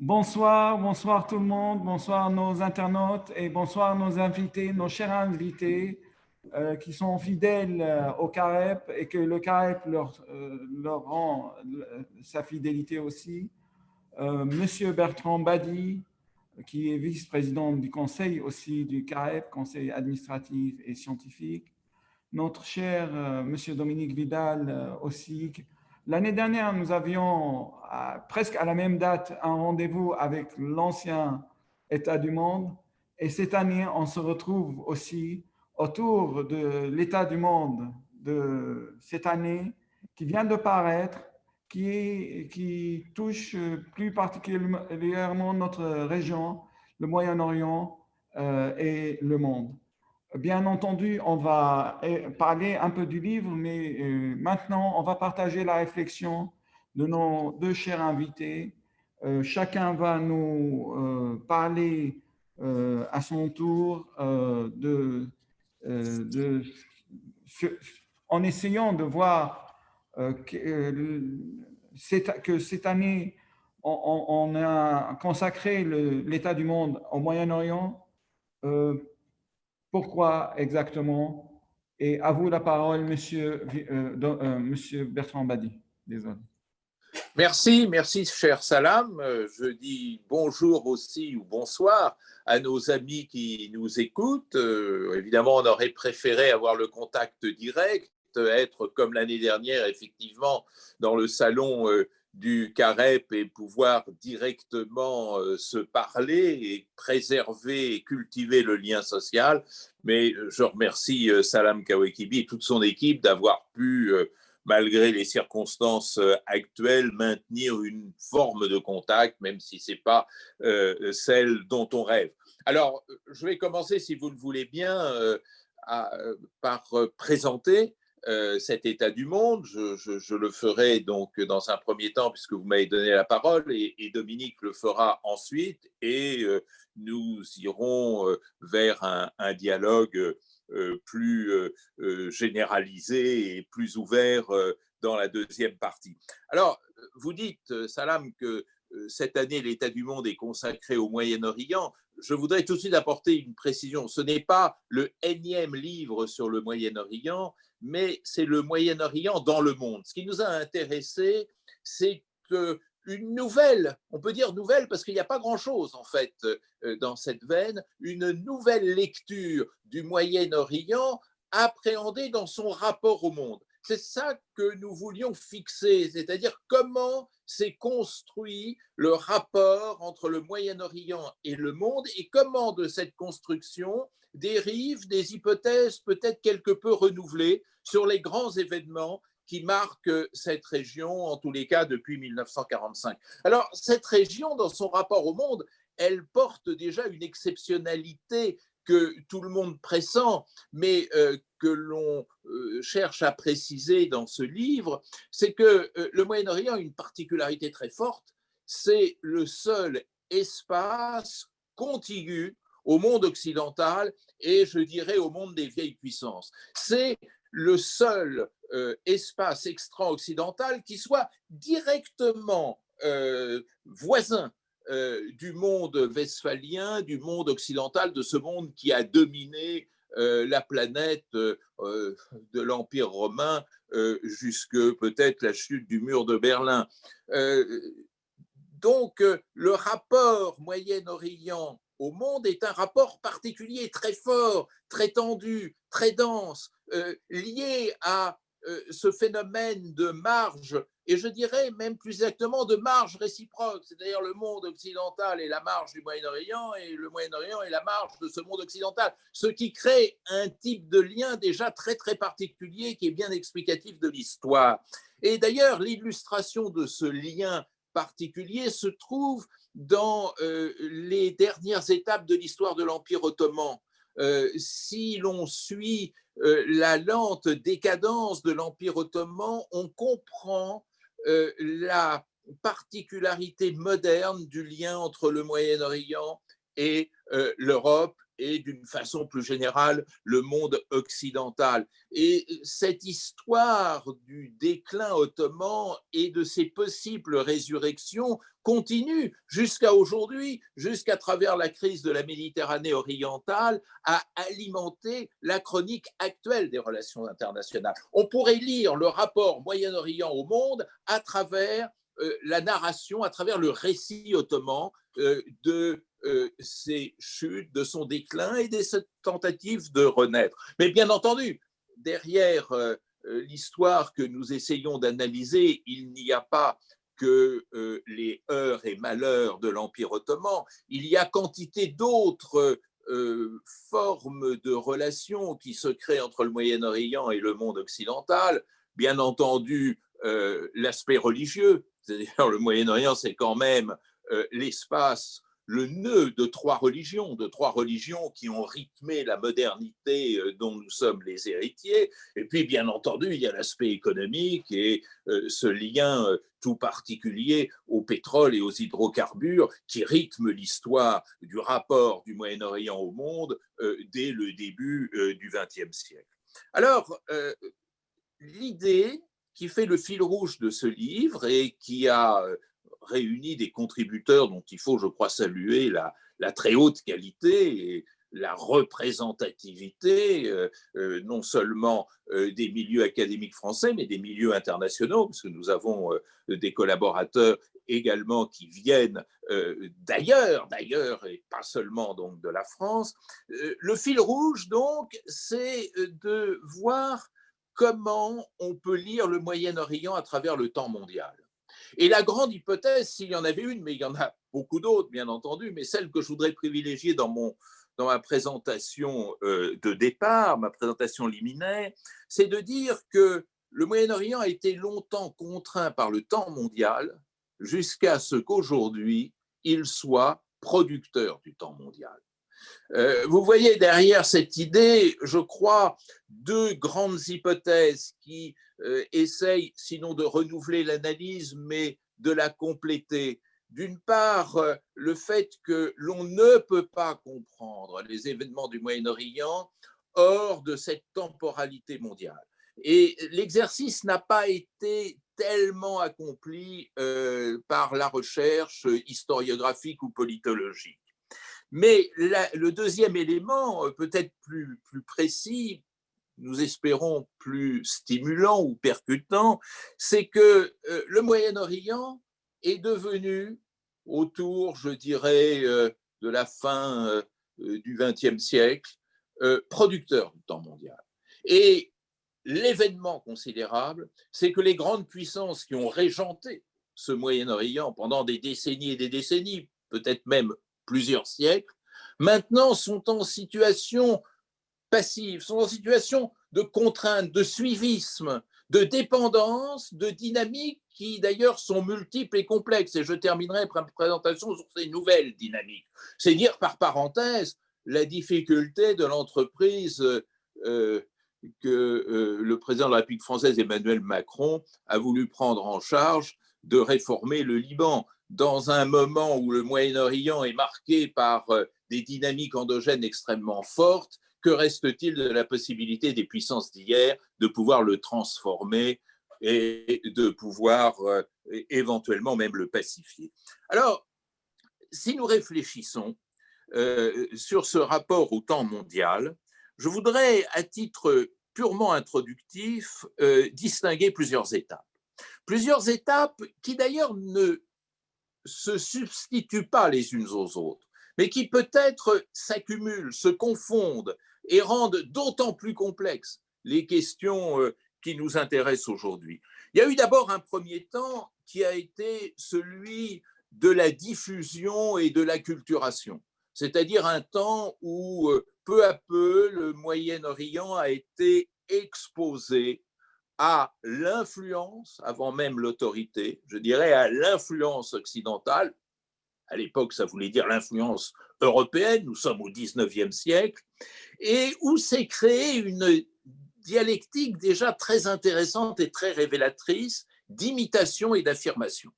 Bonsoir, bonsoir tout le monde, bonsoir nos internautes et bonsoir nos invités, nos chers invités qui sont fidèles au CAREP et que le CAREP leur rend sa fidélité aussi. Monsieur Bertrand Badi, qui est vice-président du conseil aussi du CAREP, conseil administratif et scientifique. Notre cher Monsieur Dominique Vidal aussi. L'année dernière, nous avions presque à la même date un rendez-vous avec l'ancien État du monde. Et cette année, on se retrouve aussi autour de l'État du monde de cette année qui vient de paraître, qui touche plus particulièrement notre région, le Moyen-Orient et le monde. Bien entendu, on va parler un peu du livre, mais maintenant, on va partager la réflexion de nos deux chers invités. Chacun va nous parler à son tour de en essayant de voir que cette année, on a consacré l'état du monde au Moyen-Orient. Euh, Pourquoi exactement? Et à vous la parole, monsieur Bertrand Badi. Désolé. Merci, cher Salam. Je dis bonjour aussi ou bonsoir à nos amis qui nous écoutent. Évidemment, on aurait préféré avoir le contact direct, être comme l'année dernière, effectivement, dans le salon du CAREP et pouvoir directement se parler et préserver et cultiver le lien social. Mais je remercie Salam Kawekibi et toute son équipe d'avoir pu malgré les circonstances actuelles, maintenir une forme de contact, même si ce n'est pas celle dont on rêve. Alors, je vais commencer, si vous le voulez bien, par présenter cet état du monde. Je le ferai donc dans un premier temps, puisque vous m'avez donné la parole, et Dominique le fera ensuite, et nous irons vers un dialogue plus généralisé et plus ouvert dans la deuxième partie. Alors, vous dites, Salam, que cette année, l'état du monde est consacré au Moyen-Orient. Je voudrais tout de suite apporter une précision. Ce n'est pas le énième livre sur le Moyen-Orient, mais c'est le Moyen-Orient dans le monde. Ce qui nous a intéressés, c'est que une nouvelle, on peut dire nouvelle parce qu'il n'y a pas grand-chose en fait dans cette veine, une nouvelle lecture du Moyen-Orient appréhendée dans son rapport au monde. C'est ça que nous voulions fixer, c'est-à-dire comment s'est construit le rapport entre le Moyen-Orient et le monde et comment de cette construction dérivent des hypothèses peut-être quelque peu renouvelées sur les grands événements qui marque cette région, en tous les cas depuis 1945. Alors, cette région, dans son rapport au monde, elle porte déjà une exceptionnalité que tout le monde pressent, mais que l'on cherche à préciser dans ce livre, c'est que le Moyen-Orient a une particularité très forte, c'est le seul espace contigu au monde occidental et je dirais au monde des vieilles puissances. C'est le seul espace extra-occidental qui soit directement voisin du monde westphalien, du monde occidental, de ce monde qui a dominé la planète de l'Empire romain jusque peut-être la chute du mur de Berlin. Donc, le rapport Moyen-Orient au monde est un rapport particulier, très fort, très tendu, très dense, lié à ce phénomène de marge, et je dirais même plus exactement de marge réciproque, c'est-à-dire le monde occidental est la marge du Moyen-Orient et le Moyen-Orient est la marge de ce monde occidental, ce qui crée un type de lien déjà très très particulier qui est bien explicatif de l'histoire. Et d'ailleurs, l'illustration de ce lien particulier se trouve dans les dernières étapes de l'histoire de l'Empire ottoman. Si l'on suit la lente décadence de l'Empire ottoman, on comprend la particularité moderne du lien entre le Moyen-Orient et l'Europe et d'une façon plus générale le monde occidental. Et cette histoire du déclin ottoman et de ses possibles résurrections continue jusqu'à aujourd'hui, jusqu'à travers la crise de la Méditerranée orientale, à alimenter la chronique actuelle des relations internationales. On pourrait lire le rapport Moyen-Orient au monde à travers la narration, à travers le récit ottoman de ses chutes, de son déclin et des tentatives de renaître. Mais bien entendu, derrière l'histoire que nous essayons d'analyser, il n'y a pas que les heurts et malheurs de l'Empire ottoman, il y a quantité d'autres formes de relations qui se créent entre le Moyen-Orient et le monde occidental. Bien entendu, l'aspect religieux, c'est-à-dire le Moyen-Orient, c'est quand même l'espace, le nœud de trois religions qui ont rythmé la modernité dont nous sommes les héritiers. Et puis, bien entendu, il y a l'aspect économique et ce lien tout particulier au pétrole et aux hydrocarbures qui rythme l'histoire du rapport du Moyen-Orient au monde dès le début du XXe siècle. Alors, l'idée qui fait le fil rouge de ce livre et qui a réuni des contributeurs dont il faut, je crois, saluer la très haute qualité et la représentativité, non seulement des milieux académiques français, mais des milieux internationaux, parce que nous avons des collaborateurs également qui viennent d'ailleurs, et pas seulement donc de la France. Le fil rouge, donc, c'est de voir comment on peut lire le Moyen-Orient à travers le temps mondial. Et la grande hypothèse, s'il y en avait une, mais il y en a beaucoup d'autres, bien entendu, mais celle que je voudrais privilégier dans ma présentation de départ, ma présentation liminaire, c'est de dire que le Moyen-Orient a été longtemps contraint par le temps mondial jusqu'à ce qu'aujourd'hui, il soit producteur du temps mondial. Vous voyez derrière cette idée, je crois, deux grandes hypothèses qui essayent, sinon de renouveler l'analyse, mais de la compléter. D'une part, le fait que l'on ne peut pas comprendre les événements du Moyen-Orient hors de cette temporalité mondiale. Et l'exercice n'a pas été tellement accompli par la recherche historiographique ou politologique. Mais le deuxième élément, peut-être plus précis, nous espérons plus stimulant ou percutant, c'est que le Moyen-Orient est devenu, autour, je dirais, de la fin du XXe siècle, producteur du temps mondial. Et l'événement considérable, c'est que les grandes puissances qui ont régenté ce Moyen-Orient pendant des décennies et des décennies, peut-être même plusieurs siècles, maintenant sont en situation passive, sont en situation de contrainte, de suivisme, de dépendance, de dynamiques qui d'ailleurs sont multiples et complexes. Et je terminerai par une présentation sur ces nouvelles dynamiques. C'est dire par parenthèse la difficulté de l'entreprise que le président de la République française, Emmanuel Macron, a voulu prendre en charge de réformer le Liban. Dans un moment où le Moyen-Orient est marqué par des dynamiques endogènes extrêmement fortes, que reste-t-il de la possibilité des puissances d'hier de pouvoir le transformer et de pouvoir éventuellement même le pacifier? Alors, si nous réfléchissons sur ce rapport au temps mondial, je voudrais, à titre purement introductif, distinguer plusieurs étapes. Plusieurs étapes qui d'ailleurs ne se substituent pas les unes aux autres, mais qui peut-être s'accumulent, se confondent et rendent d'autant plus complexes les questions qui nous intéressent aujourd'hui. Il y a eu d'abord un premier temps qui a été celui de la diffusion et de l'acculturation, c'est-à-dire un temps où peu à peu le Moyen-Orient a été exposé à l'influence, avant même l'autorité, je dirais à l'influence occidentale. À l'époque, ça voulait dire l'influence européenne, nous sommes au XIXe siècle, et où s'est créée une dialectique déjà très intéressante et très révélatrice d'imitation et d'affirmation.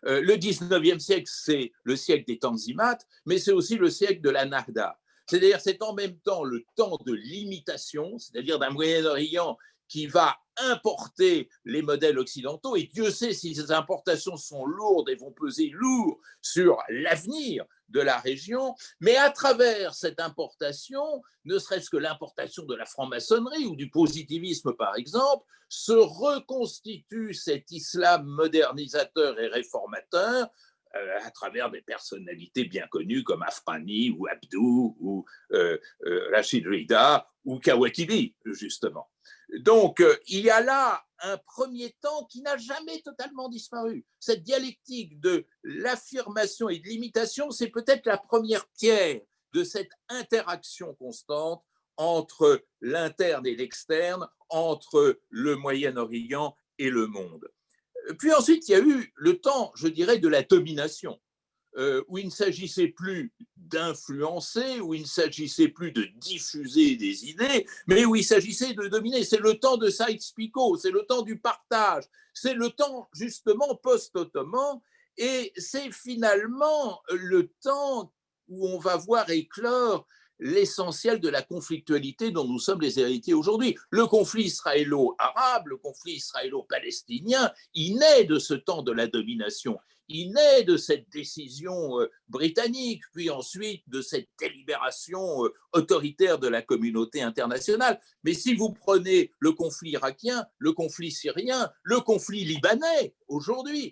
Le XIXe siècle, c'est le siècle des Tanzimat, mais c'est aussi le siècle de la Nahda. C'est-à-dire, c'est en même temps le temps de l'imitation, c'est-à-dire d'un Moyen-Orient qui va importer les modèles occidentaux, et Dieu sait si ces importations sont lourdes et vont peser lourd sur l'avenir de la région, mais à travers cette importation, ne serait-ce que l'importation de la franc-maçonnerie ou du positivisme par exemple, se reconstitue cet islam modernisateur et réformateur à travers des personnalités bien connues comme Afghani ou Abdou ou Rachid Rida ou Kawakili, justement. Donc, il y a là un premier temps qui n'a jamais totalement disparu. Cette dialectique de l'affirmation et de l'imitation, c'est peut-être la première pierre de cette interaction constante entre l'interne et l'externe, entre le Moyen-Orient et le monde. Puis ensuite, il y a eu le temps, je dirais, de la domination, où il ne s'agissait plus d'influencer, où il ne s'agissait plus de diffuser des idées, mais où il s'agissait de dominer. C'est le temps de Sykes-Picot, c'est le temps du partage, c'est le temps justement post-ottoman, et c'est finalement le temps où on va voir éclore l'essentiel de la conflictualité dont nous sommes les héritiers aujourd'hui. Le conflit israélo-arabe, le conflit israélo-palestinien, il naît de ce temps de la domination. Il naît de cette décision britannique, puis ensuite de cette délibération autoritaire de la communauté internationale. Mais si vous prenez le conflit irakien, le conflit syrien, le conflit libanais aujourd'hui,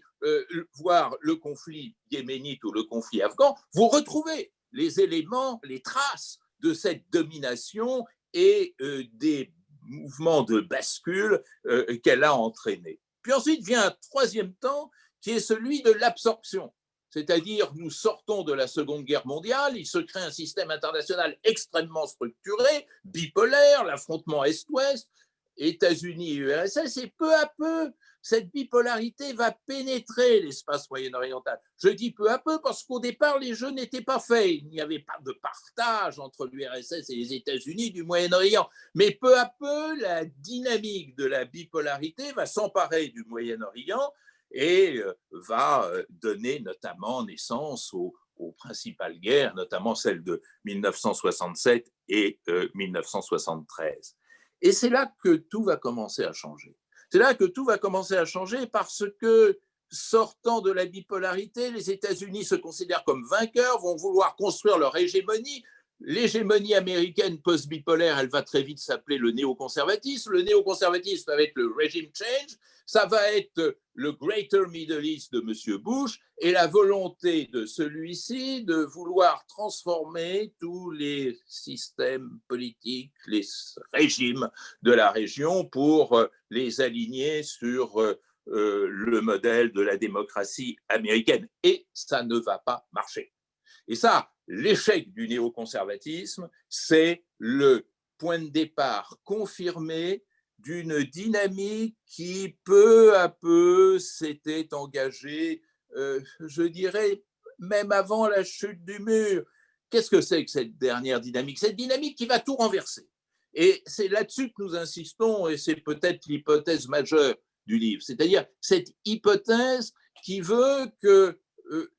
voire le conflit yéménite ou le conflit afghan, vous retrouvez les éléments, les traces de cette domination et des mouvements de bascule qu'elle a entraînés. Puis ensuite vient un troisième temps qui est celui de l'absorption. C'est-à-dire, nous sortons de la Seconde Guerre mondiale, il se crée un système international extrêmement structuré, bipolaire, l'affrontement Est-Ouest, États-Unis et URSS, et peu à peu, cette bipolarité va pénétrer l'espace moyen-oriental. Je dis peu à peu parce qu'au départ, les jeux n'étaient pas faits. Il n'y avait pas de partage entre l'URSS et les États-Unis du Moyen-Orient. Mais peu à peu, la dynamique de la bipolarité va s'emparer du Moyen-Orient et va donner notamment naissance aux principales guerres, notamment celles de 1967 et 1973. Et c'est là que tout va commencer à changer. C'est là que tout va commencer à changer parce que, sortant de la bipolarité, les États-Unis se considèrent comme vainqueurs, vont vouloir construire leur hégémonie. L'hégémonie américaine post-bipolaire, elle va très vite s'appeler le néoconservatisme. Le néoconservatisme, ça va être le regime change, ça va être le Greater Middle East de M. Bush et la volonté de celui-ci de vouloir transformer tous les systèmes politiques, les régimes de la région pour les aligner sur le modèle de la démocratie américaine. Et ça ne va pas marcher. Et ça, l'échec du néoconservatisme, c'est le point de départ confirmé d'une dynamique qui, peu à peu, s'était engagée, je dirais, même avant la chute du mur. Qu'est-ce que c'est que cette dernière dynamique? Cette dynamique qui va tout renverser. Et c'est là-dessus que nous insistons, et c'est peut-être l'hypothèse majeure du livre, c'est-à-dire cette hypothèse qui veut que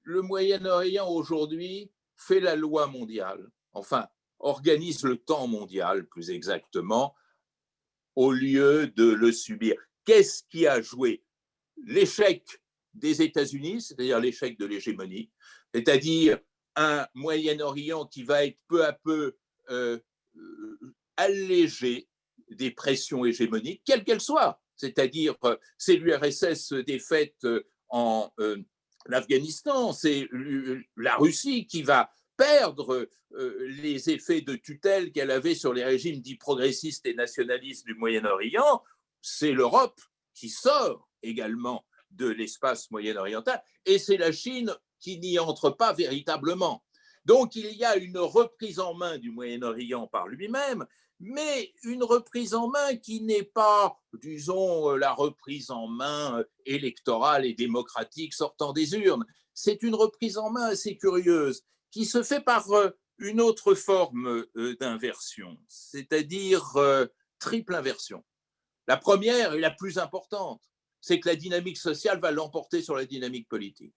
le Moyen-Orient aujourd'hui fait la loi mondiale, enfin, organise le temps mondial, plus exactement, au lieu de le subir. Qu'est-ce qui a joué? L'échec des États-Unis, c'est-à-dire l'échec de l'hégémonie, c'est-à-dire un Moyen-Orient qui va être peu à peu allégé des pressions hégémoniques, quelles qu'elles soient, c'est-à-dire c'est l'URSS défaite en l'Afghanistan, c'est la Russie qui va perdre les effets de tutelle qu'elle avait sur les régimes dits progressistes et nationalistes du Moyen-Orient, c'est l'Europe qui sort également de l'espace moyen-oriental, et c'est la Chine qui n'y entre pas véritablement. Donc il y a une reprise en main du Moyen-Orient par lui-même, mais une reprise en main qui n'est pas, disons, la reprise en main électorale et démocratique sortant des urnes. C'est une reprise en main assez curieuse qui se fait par une autre forme d'inversion, c'est-à-dire triple inversion. La première et la plus importante, c'est que la dynamique sociale va l'emporter sur la dynamique politique.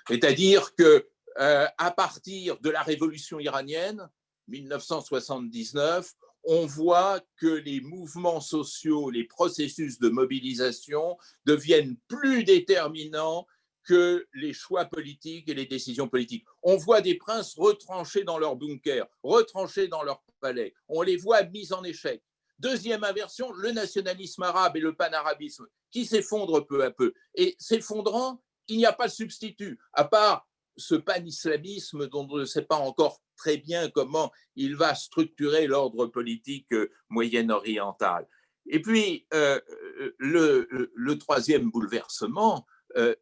C'est-à-dire que à partir de la révolution iranienne, 1979, on voit que les mouvements sociaux, les processus de mobilisation deviennent plus déterminants que les choix politiques et les décisions politiques. On voit des princes retranchés dans leurs bunkers, retranchés dans leurs palais. On les voit mis en échec. Deuxième inversion, le nationalisme arabe et le panarabisme qui s'effondrent peu à peu. Et s'effondrant, il n'y a pas de substitut, à part ce pan-islamisme dont on ne sait pas encore très bien comment il va structurer l'ordre politique moyen-oriental. Et puis, le troisième bouleversement,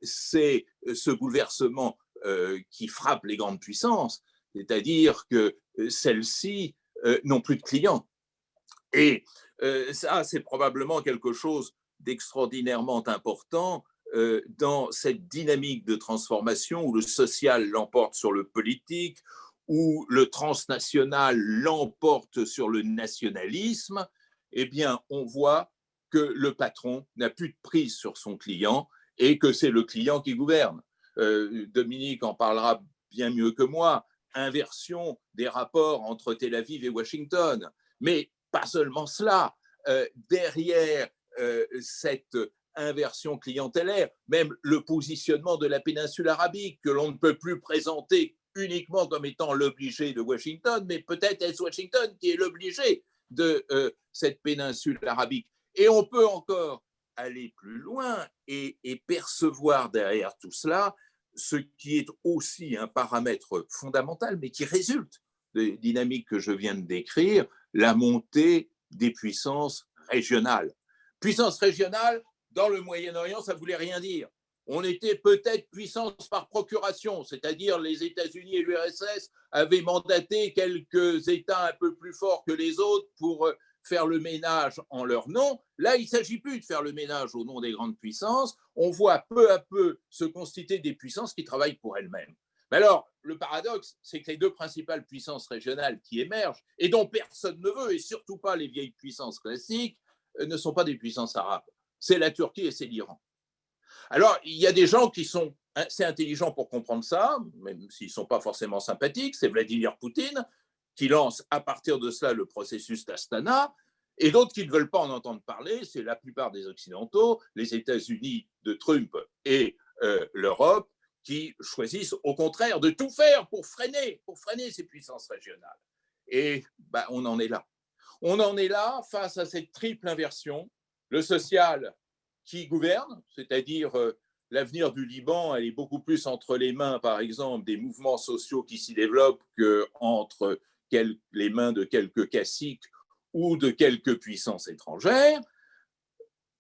c'est ce bouleversement qui frappe les grandes puissances, c'est-à-dire que celles-ci n'ont plus de clients. Et ça, c'est probablement quelque chose d'extraordinairement important dans cette dynamique de transformation où le social l'emporte sur le politique, où le transnational l'emporte sur le nationalisme. Eh bien, on voit que le patron n'a plus de prise sur son client et que c'est le client qui gouverne. Dominique en parlera bien mieux que moi. Inversion des rapports entre Tel Aviv et Washington. Mais pas seulement cela. Derrière cette inversion clientélaire, même le positionnement de la péninsule arabique, que l'on ne peut plus présenter uniquement comme étant l'obligé de Washington, mais peut-être est-ce Washington qui est l'obligé de cette péninsule arabique. Et on peut encore aller plus loin et percevoir derrière tout cela ce qui est aussi un paramètre fondamental, mais qui résulte des dynamiques que je viens de décrire, la montée des puissances régionales. Puissance régionale, dans le Moyen-Orient, ça ne voulait rien dire. On était peut-être puissance par procuration, c'est-à-dire les États-Unis et l'URSS avaient mandaté quelques États un peu plus forts que les autres pour faire le ménage en leur nom. Là, il ne s'agit plus de faire le ménage au nom des grandes puissances. On voit peu à peu se constituer des puissances qui travaillent pour elles-mêmes. Mais alors, le paradoxe, c'est que les deux principales puissances régionales qui émergent, et dont personne ne veut, et surtout pas les vieilles puissances classiques, ne sont pas des puissances arabes. C'est la Turquie et c'est l'Iran. Alors, il y a des gens qui sont assez intelligents pour comprendre ça, même s'ils ne sont pas forcément sympathiques, c'est Vladimir Poutine, qui lance à partir de cela le processus d'Astana, et d'autres qui ne veulent pas en entendre parler, c'est la plupart des Occidentaux, les États-Unis de Trump et l'Europe, qui choisissent au contraire de tout faire pour freiner ces puissances régionales. Et on en est là. On en est là face à cette triple inversion, le social qui gouverne, c'est-à-dire l'avenir du Liban, elle est beaucoup plus entre les mains, par exemple, des mouvements sociaux qui s'y développent qu'entre les mains de quelques caciques ou de quelques puissances étrangères.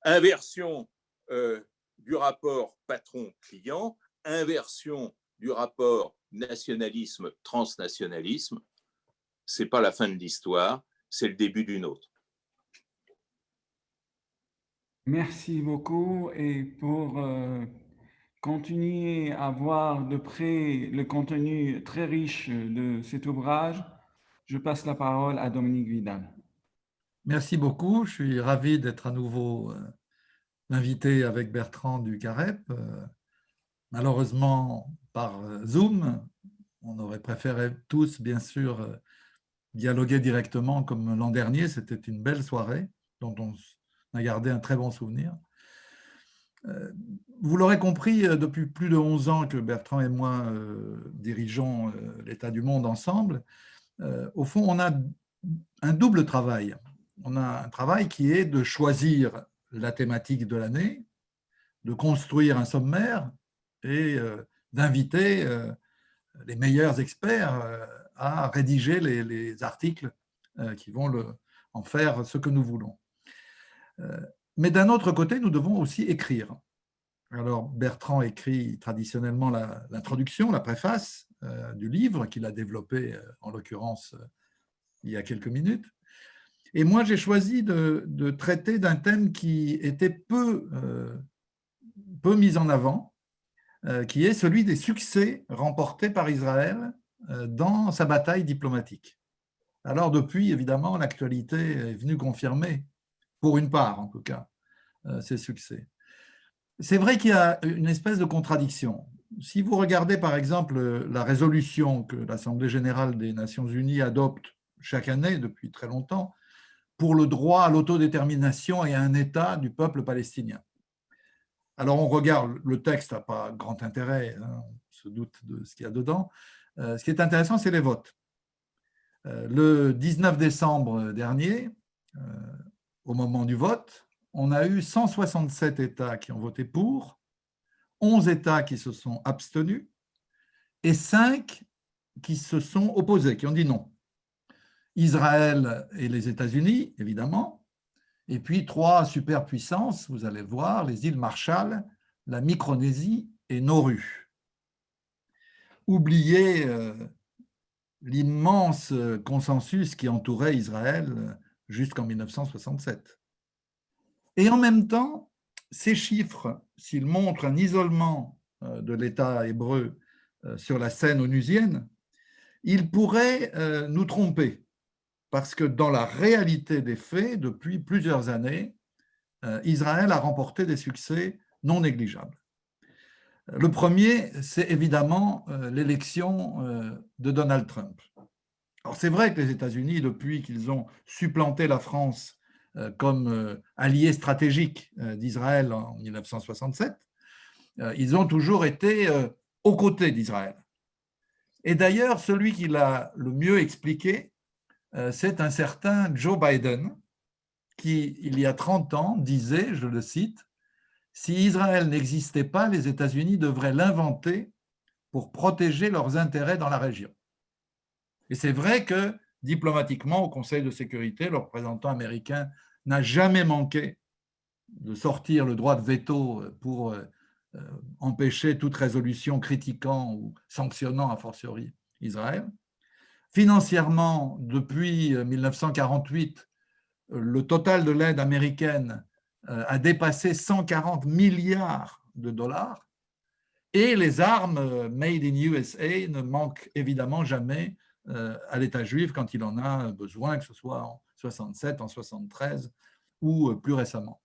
Inversion du rapport patron-client, inversion du rapport nationalisme-transnationalisme. Ce n'est pas la fin de l'histoire, c'est le début d'une autre. Merci beaucoup. Et pour continuer à voir de près le contenu très riche de cet ouvrage, je passe la parole à Dominique Vidal. Merci beaucoup. Je suis ravi d'être à nouveau invité avec Bertrand du CAREP. Malheureusement, par Zoom, on aurait préféré tous, bien sûr, dialoguer directement comme l'an dernier. C'était une belle soirée dont on a gardé un très bon souvenir. Vous l'aurez compris, depuis plus de 11 ans que Bertrand et moi dirigeons l'état du monde ensemble. Au fond, on a un double travail. On a un travail qui est de choisir la thématique de l'année, de construire un sommaire et d'inviter les meilleurs experts à rédiger les articles qui vont en faire ce que nous voulons. Mais d'un autre côté, nous devons aussi écrire. Alors, Bertrand écrit traditionnellement l'introduction, la préface du livre qu'il a développé, en l'occurrence, il y a quelques minutes. Et moi, j'ai choisi de traiter d'un thème qui était peu mis en avant, qui est celui des succès remportés par Israël dans sa bataille diplomatique. Alors, depuis, évidemment, l'actualité est venue confirmer, pour une part en tout cas, ces succès. C'est vrai qu'il y a une espèce de contradiction. si vous regardez par exemple la résolution que l'Assemblée générale des Nations unies adopte chaque année depuis très longtemps pour le droit à l'autodétermination et à un État du peuple palestinien. Alors on regarde, le texte n'a pas grand intérêt, hein, on se doute de ce qu'il y a dedans. Ce qui est intéressant, c'est les votes. Le 19 décembre dernier, au moment du vote, on a eu 167 États qui ont voté pour, 11 États qui se sont abstenus et 5 qui se sont opposés, qui ont dit non. Israël et les États-Unis, évidemment, et puis 3 superpuissances, vous allez voir, les îles Marshall, la Micronésie et Nauru. Oubliez l'immense consensus qui entourait Israël jusqu'en 1967. Et en même temps, ces chiffres, s'ils montrent un isolement de l'État hébreu sur la scène onusienne, ils pourraient nous tromper, parce que dans la réalité des faits, depuis plusieurs années, Israël a remporté des succès non négligeables. Le premier, c'est évidemment l'élection de Donald Trump. Alors c'est vrai que les États-Unis, depuis qu'ils ont supplanté la France comme allié stratégique d'Israël en 1967, ils ont toujours été aux côtés d'Israël. Et d'ailleurs, celui qui l'a le mieux expliqué, c'est un certain Joe Biden, qui, il y a 30 ans, disait, je le cite, « Si Israël n'existait pas, les États-Unis devraient l'inventer pour protéger leurs intérêts dans la région. » Et c'est vrai que, diplomatiquement, au Conseil de sécurité, le représentant américain n'a jamais manqué de sortir le droit de veto pour empêcher toute résolution critiquant ou sanctionnant a fortiori Israël. Financièrement, depuis 1948, le total de l'aide américaine a dépassé 140 milliards de dollars et les armes made in USA ne manquent évidemment jamais à l'État juif quand il en a besoin, que ce soit en 67, en 73 ou plus récemment.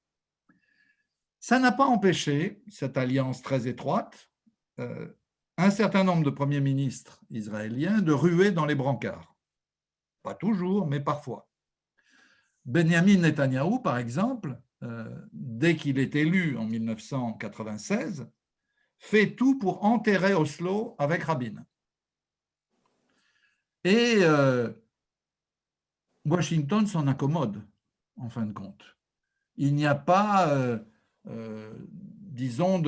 Ça n'a pas empêché cette alliance très étroite un certain nombre de premiers ministres israéliens de ruer dans les brancards. Pas toujours, mais parfois. Benjamin Netanyahou, par exemple, dès qu'il est élu en 1996, fait tout pour enterrer Oslo avec Rabin. Et Washington s'en accommode, en fin de compte. Il n'y a pas, disons,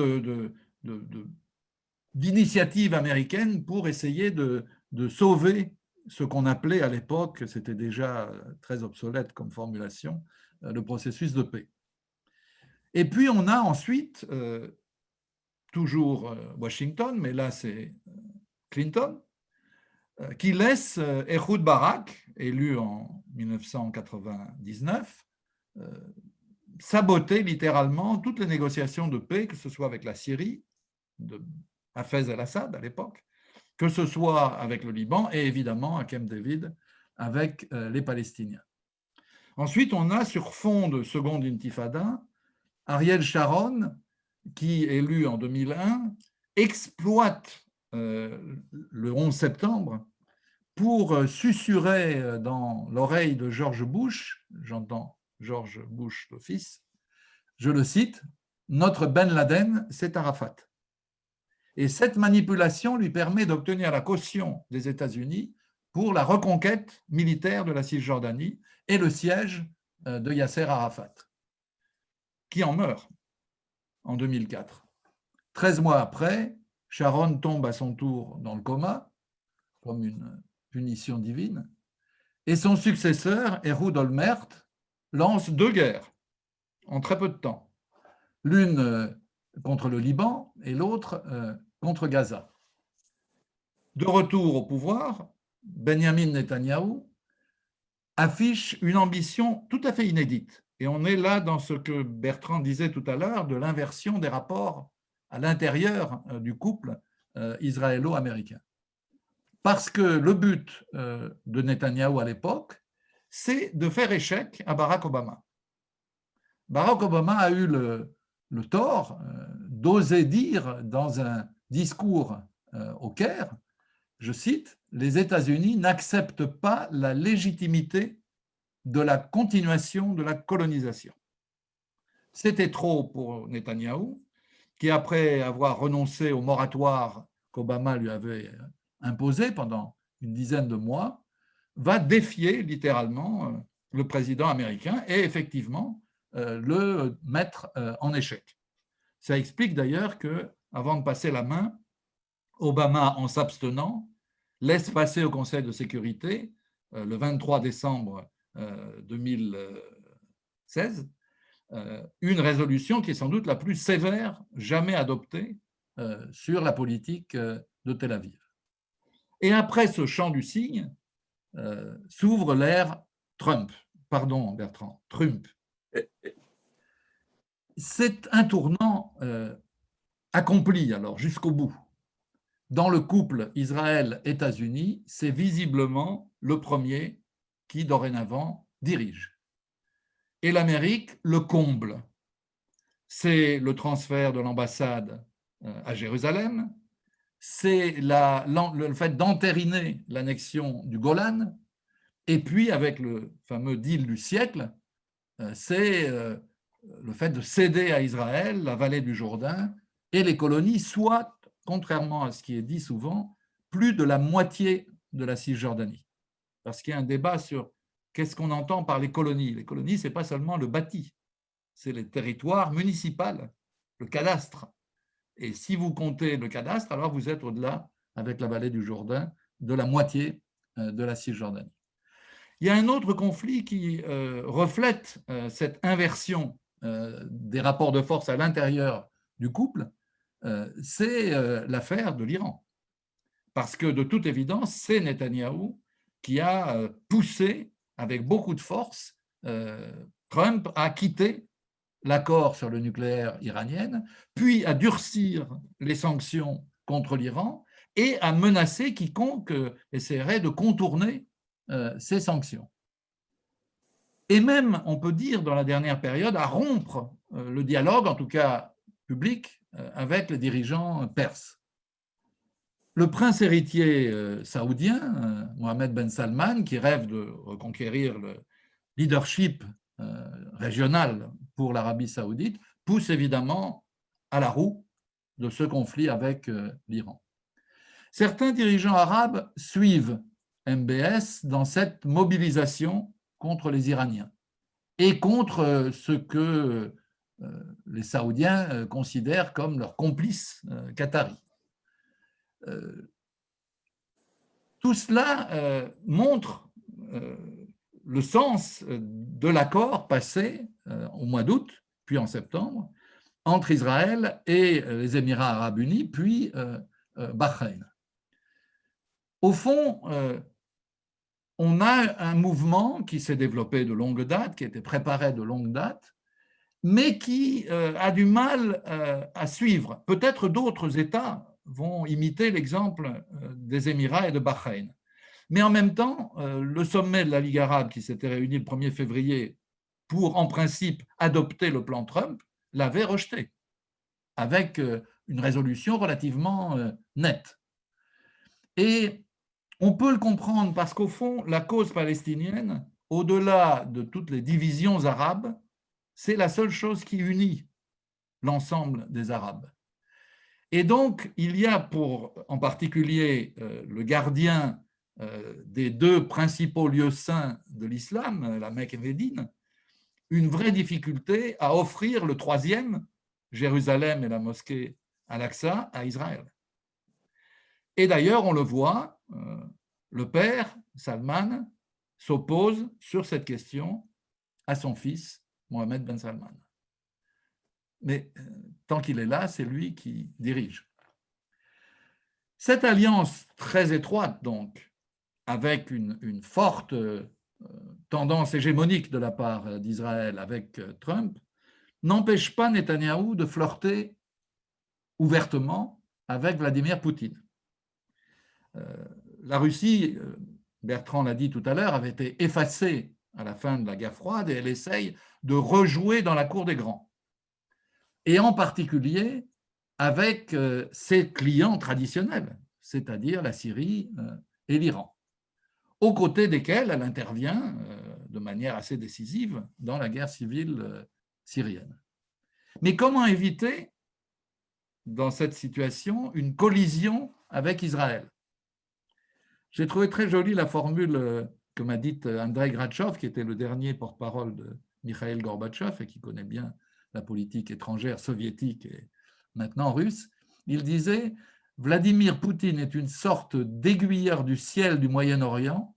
d'initiative américaine pour essayer de sauver ce qu'on appelait à l'époque, c'était déjà très obsolète comme formulation, le processus de paix. Et puis on a ensuite, toujours Washington, mais là c'est Clinton, qui laisse Ehud Barak, élu en 1999, saboter littéralement toutes les négociations de paix, que ce soit avec la Syrie, de Hafez el-Assad à l'époque, que ce soit avec le Liban et évidemment à Camp David avec les Palestiniens. Ensuite, on a sur fond de seconde intifada, Ariel Sharon, qui, élu en 2001, exploite le 11 septembre pour susurrer dans l'oreille de George Bush, j'entends George Bush le fils, je le cite, « Notre Ben Laden, c'est Arafat ». Et cette manipulation lui permet d'obtenir la caution des États-Unis pour la reconquête militaire de la Cisjordanie et le siège de Yasser Arafat, qui en meurt en 2004. 13 mois après, Sharon tombe à son tour dans le coma, comme une punition divine, et son successeur, Ehud Olmert, lance 2 guerres en très peu de temps. L'une contre le Liban et l'autre contre Gaza. De retour au pouvoir, Benjamin Netanyahou affiche une ambition tout à fait inédite. Et on est là dans ce que Bertrand disait tout à l'heure de l'inversion des rapports à l'intérieur du couple israélo-américain. Parce que le but de Netanyahou à l'époque, c'est de faire échec à Barack Obama. Barack Obama a eu le tort d'oser dire dans un discours au Caire, je cite, « Les États-Unis n'acceptent pas la légitimité de la continuation de la colonisation ». C'était trop pour Netanyahou, qui, après avoir renoncé au moratoire qu'Obama lui avait imposé pendant une dizaine de mois, va défier littéralement le président américain et effectivement le mettre en échec. Ça explique d'ailleurs que, avant de passer la main, Obama, en s'abstenant, laisse passer au Conseil de sécurité le 23 décembre 2016 une résolution qui est sans doute la plus sévère jamais adoptée sur la politique de Tel Aviv. Et après ce chant du cygne, s'ouvre l'ère Trump. Pardon, Bertrand, Trump. C'est un tournant accompli alors jusqu'au bout. Dans le couple Israël-États-Unis, c'est visiblement le premier qui dorénavant dirige. Et l'Amérique le comble. C'est le transfert de l'ambassade à Jérusalem, c'est le fait d'entériner l'annexion du Golan, et puis avec le fameux deal du siècle, c'est le fait de céder à Israël la vallée du Jourdain et les colonies, soit, contrairement à ce qui est dit souvent, plus de la moitié de la Cisjordanie. Parce qu'il y a un débat sur qu'est-ce qu'on entend par les colonies. Les colonies, ce n'est pas seulement le bâti, c'est les territoires municipaux, le cadastre. Et si vous comptez le cadastre, alors vous êtes au-delà, avec la vallée du Jourdain, de la moitié de la Cisjordanie. Il y a un autre conflit qui reflète cette inversion des rapports de force à l'intérieur du couple, c'est l'affaire de l'Iran. Parce que de toute évidence, c'est Netanyahou qui a poussé avec beaucoup de force Trump à quitter l'accord sur le nucléaire iranien, puis à durcir les sanctions contre l'Iran et à menacer quiconque essaierait de contourner ces sanctions. Et même, on peut dire, dans la dernière période, à rompre le dialogue, en tout cas public, avec les dirigeants perses. Le prince héritier saoudien, Mohammed Ben Salman, qui rêve de reconquérir le leadership régional pour l'Arabie saoudite, pousse évidemment à la roue de ce conflit avec l'Iran. Certains dirigeants arabes suivent MBS dans cette mobilisation contre les Iraniens et contre ce que les Saoudiens considèrent comme leurs complices qataris. Tout cela montre le sens de l'accord passé au mois d'août, puis en septembre, entre Israël et les Émirats arabes unis, puis Bahreïn. Au fond, on a un mouvement qui s'est développé de longue date, qui était préparé de longue date, mais qui a du mal à suivre. Peut-être d'autres États vont imiter l'exemple des Émirats et de Bahreïn. Mais en même temps, le sommet de la Ligue arabe qui s'était réuni le 1er février pour, en principe, adopter le plan Trump, l'avait rejeté, avec une résolution relativement nette. Et on peut le comprendre parce qu'au fond, la cause palestinienne, au-delà de toutes les divisions arabes, c'est la seule chose qui unit l'ensemble des Arabes. Et donc, il y a pour, en particulier, le gardien des deux principaux lieux saints de l'islam, la Mecque et Médine, une vraie difficulté à offrir le troisième, Jérusalem et la mosquée Al-Aqsa, à Israël. Et d'ailleurs, on le voit, le père, Salman, s'oppose sur cette question à son fils, Mohammed Ben Salman. Mais tant qu'il est là, c'est lui qui dirige. Cette alliance très étroite, donc, avec une forte tendance hégémonique de la part d'Israël avec Trump, n'empêche pas Netanyahou de flirter ouvertement avec Vladimir Poutine. La Russie, Bertrand l'a dit tout à l'heure, avait été effacée à la fin de la guerre froide et elle essaye de rejouer dans la cour des grands. Et en particulier avec ses clients traditionnels, c'est-à-dire la Syrie et l'Iran, aux côtés desquels elle intervient de manière assez décisive dans la guerre civile syrienne. Mais comment éviter, dans cette situation, une collision avec Israël? J'ai trouvé très jolie la formule que m'a dite Andrei Gratchov, qui était le dernier porte-parole de Mikhaïl Gorbatchev et qui connaît bien la politique étrangère soviétique et maintenant russe. Il disait « Vladimir Poutine est une sorte d'aiguilleur du ciel du Moyen-Orient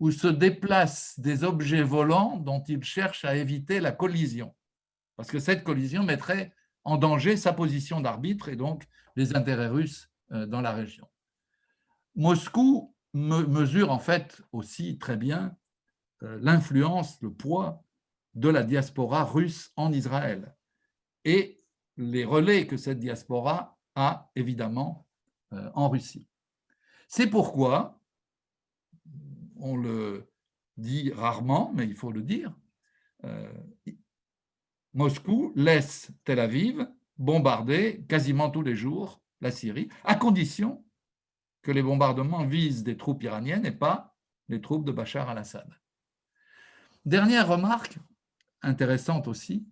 où se déplacent des objets volants dont il cherche à éviter la collision. » Parce que cette collision mettrait en danger sa position d'arbitre et donc les intérêts russes dans la région. Moscou mesure en fait aussi très bien l'influence, le poids de la diaspora russe en Israël et les relais que cette diaspora a évidemment en Russie. C'est pourquoi, on le dit rarement, mais il faut le dire, Moscou laisse Tel Aviv bombarder quasiment tous les jours la Syrie, à condition que les bombardements visent des troupes iraniennes et pas les troupes de Bachar al-Assad. Dernière remarque, intéressante aussi,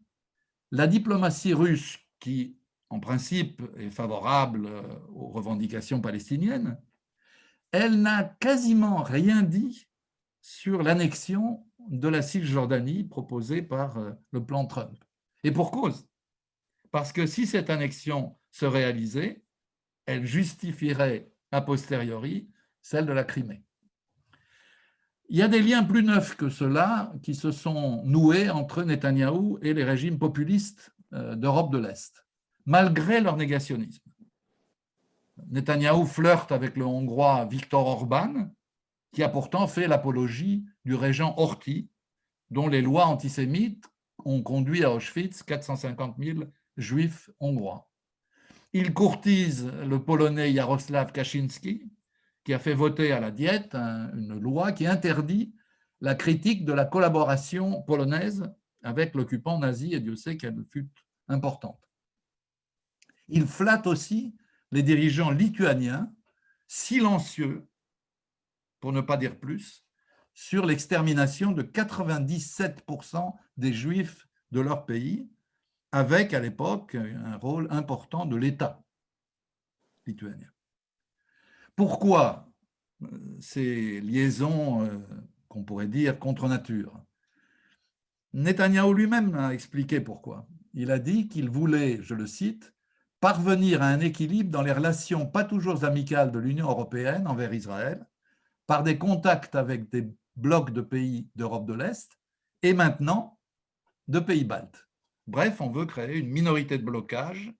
la diplomatie russe, qui en principe est favorable aux revendications palestiniennes, elle n'a quasiment rien dit sur l'annexion de la Cisjordanie proposée par le plan Trump. Et pour cause, parce que si cette annexion se réalisait, elle justifierait a posteriori celle de la Crimée. Il y a des liens plus neufs que cela qui se sont noués entre Netanyahou et les régimes populistes d'Europe de l'Est, malgré leur négationnisme. Netanyahou flirte avec le Hongrois Viktor Orban, qui a pourtant fait l'apologie du régent Horthy, dont les lois antisémites ont conduit à Auschwitz 450 000 juifs hongrois. Il courtise le Polonais Jarosław Kaczynski, qui a fait voter à la Diète une loi qui interdit la critique de la collaboration polonaise avec l'occupant nazi, et Dieu sait qu'elle fut importante. Il flatte aussi les dirigeants lituaniens, silencieux, pour ne pas dire plus, sur l'extermination de 97% des Juifs de leur pays, avec à l'époque un rôle important de l'État lituanien. Pourquoi ces liaisons qu'on pourrait dire contre nature? Netanyahou lui-même a expliqué pourquoi. Il a dit qu'il voulait, je le cite, parvenir à un équilibre dans les relations pas toujours amicales de l'Union européenne envers Israël, par des contacts avec des blocs de pays d'Europe de l'Est et maintenant de pays baltes. Bref, on veut créer une minorité de blocage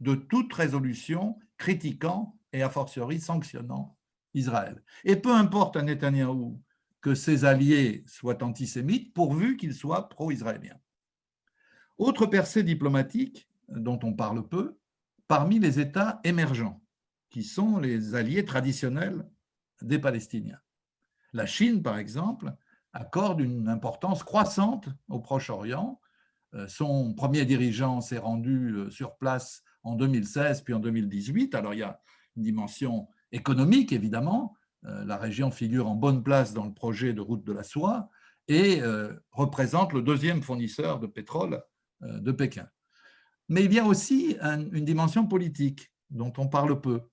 de toute résolution critiquant et a fortiori sanctionnant Israël. Et peu importe à Netanyahou que ses alliés soient antisémites, pourvu qu'ils soient pro-israéliens. Autre percée diplomatique dont on parle peu, parmi les États émergents, qui sont les alliés traditionnels des Palestiniens. La Chine, par exemple, accorde une importance croissante au Proche-Orient. Son premier dirigeant s'est rendu sur place en 2016 puis en 2018. Alors il y a une dimension économique, évidemment. La région figure en bonne place dans le projet de route de la soie et représente le deuxième fournisseur de pétrole de Pékin. Mais il y a aussi une dimension politique dont on parle peu.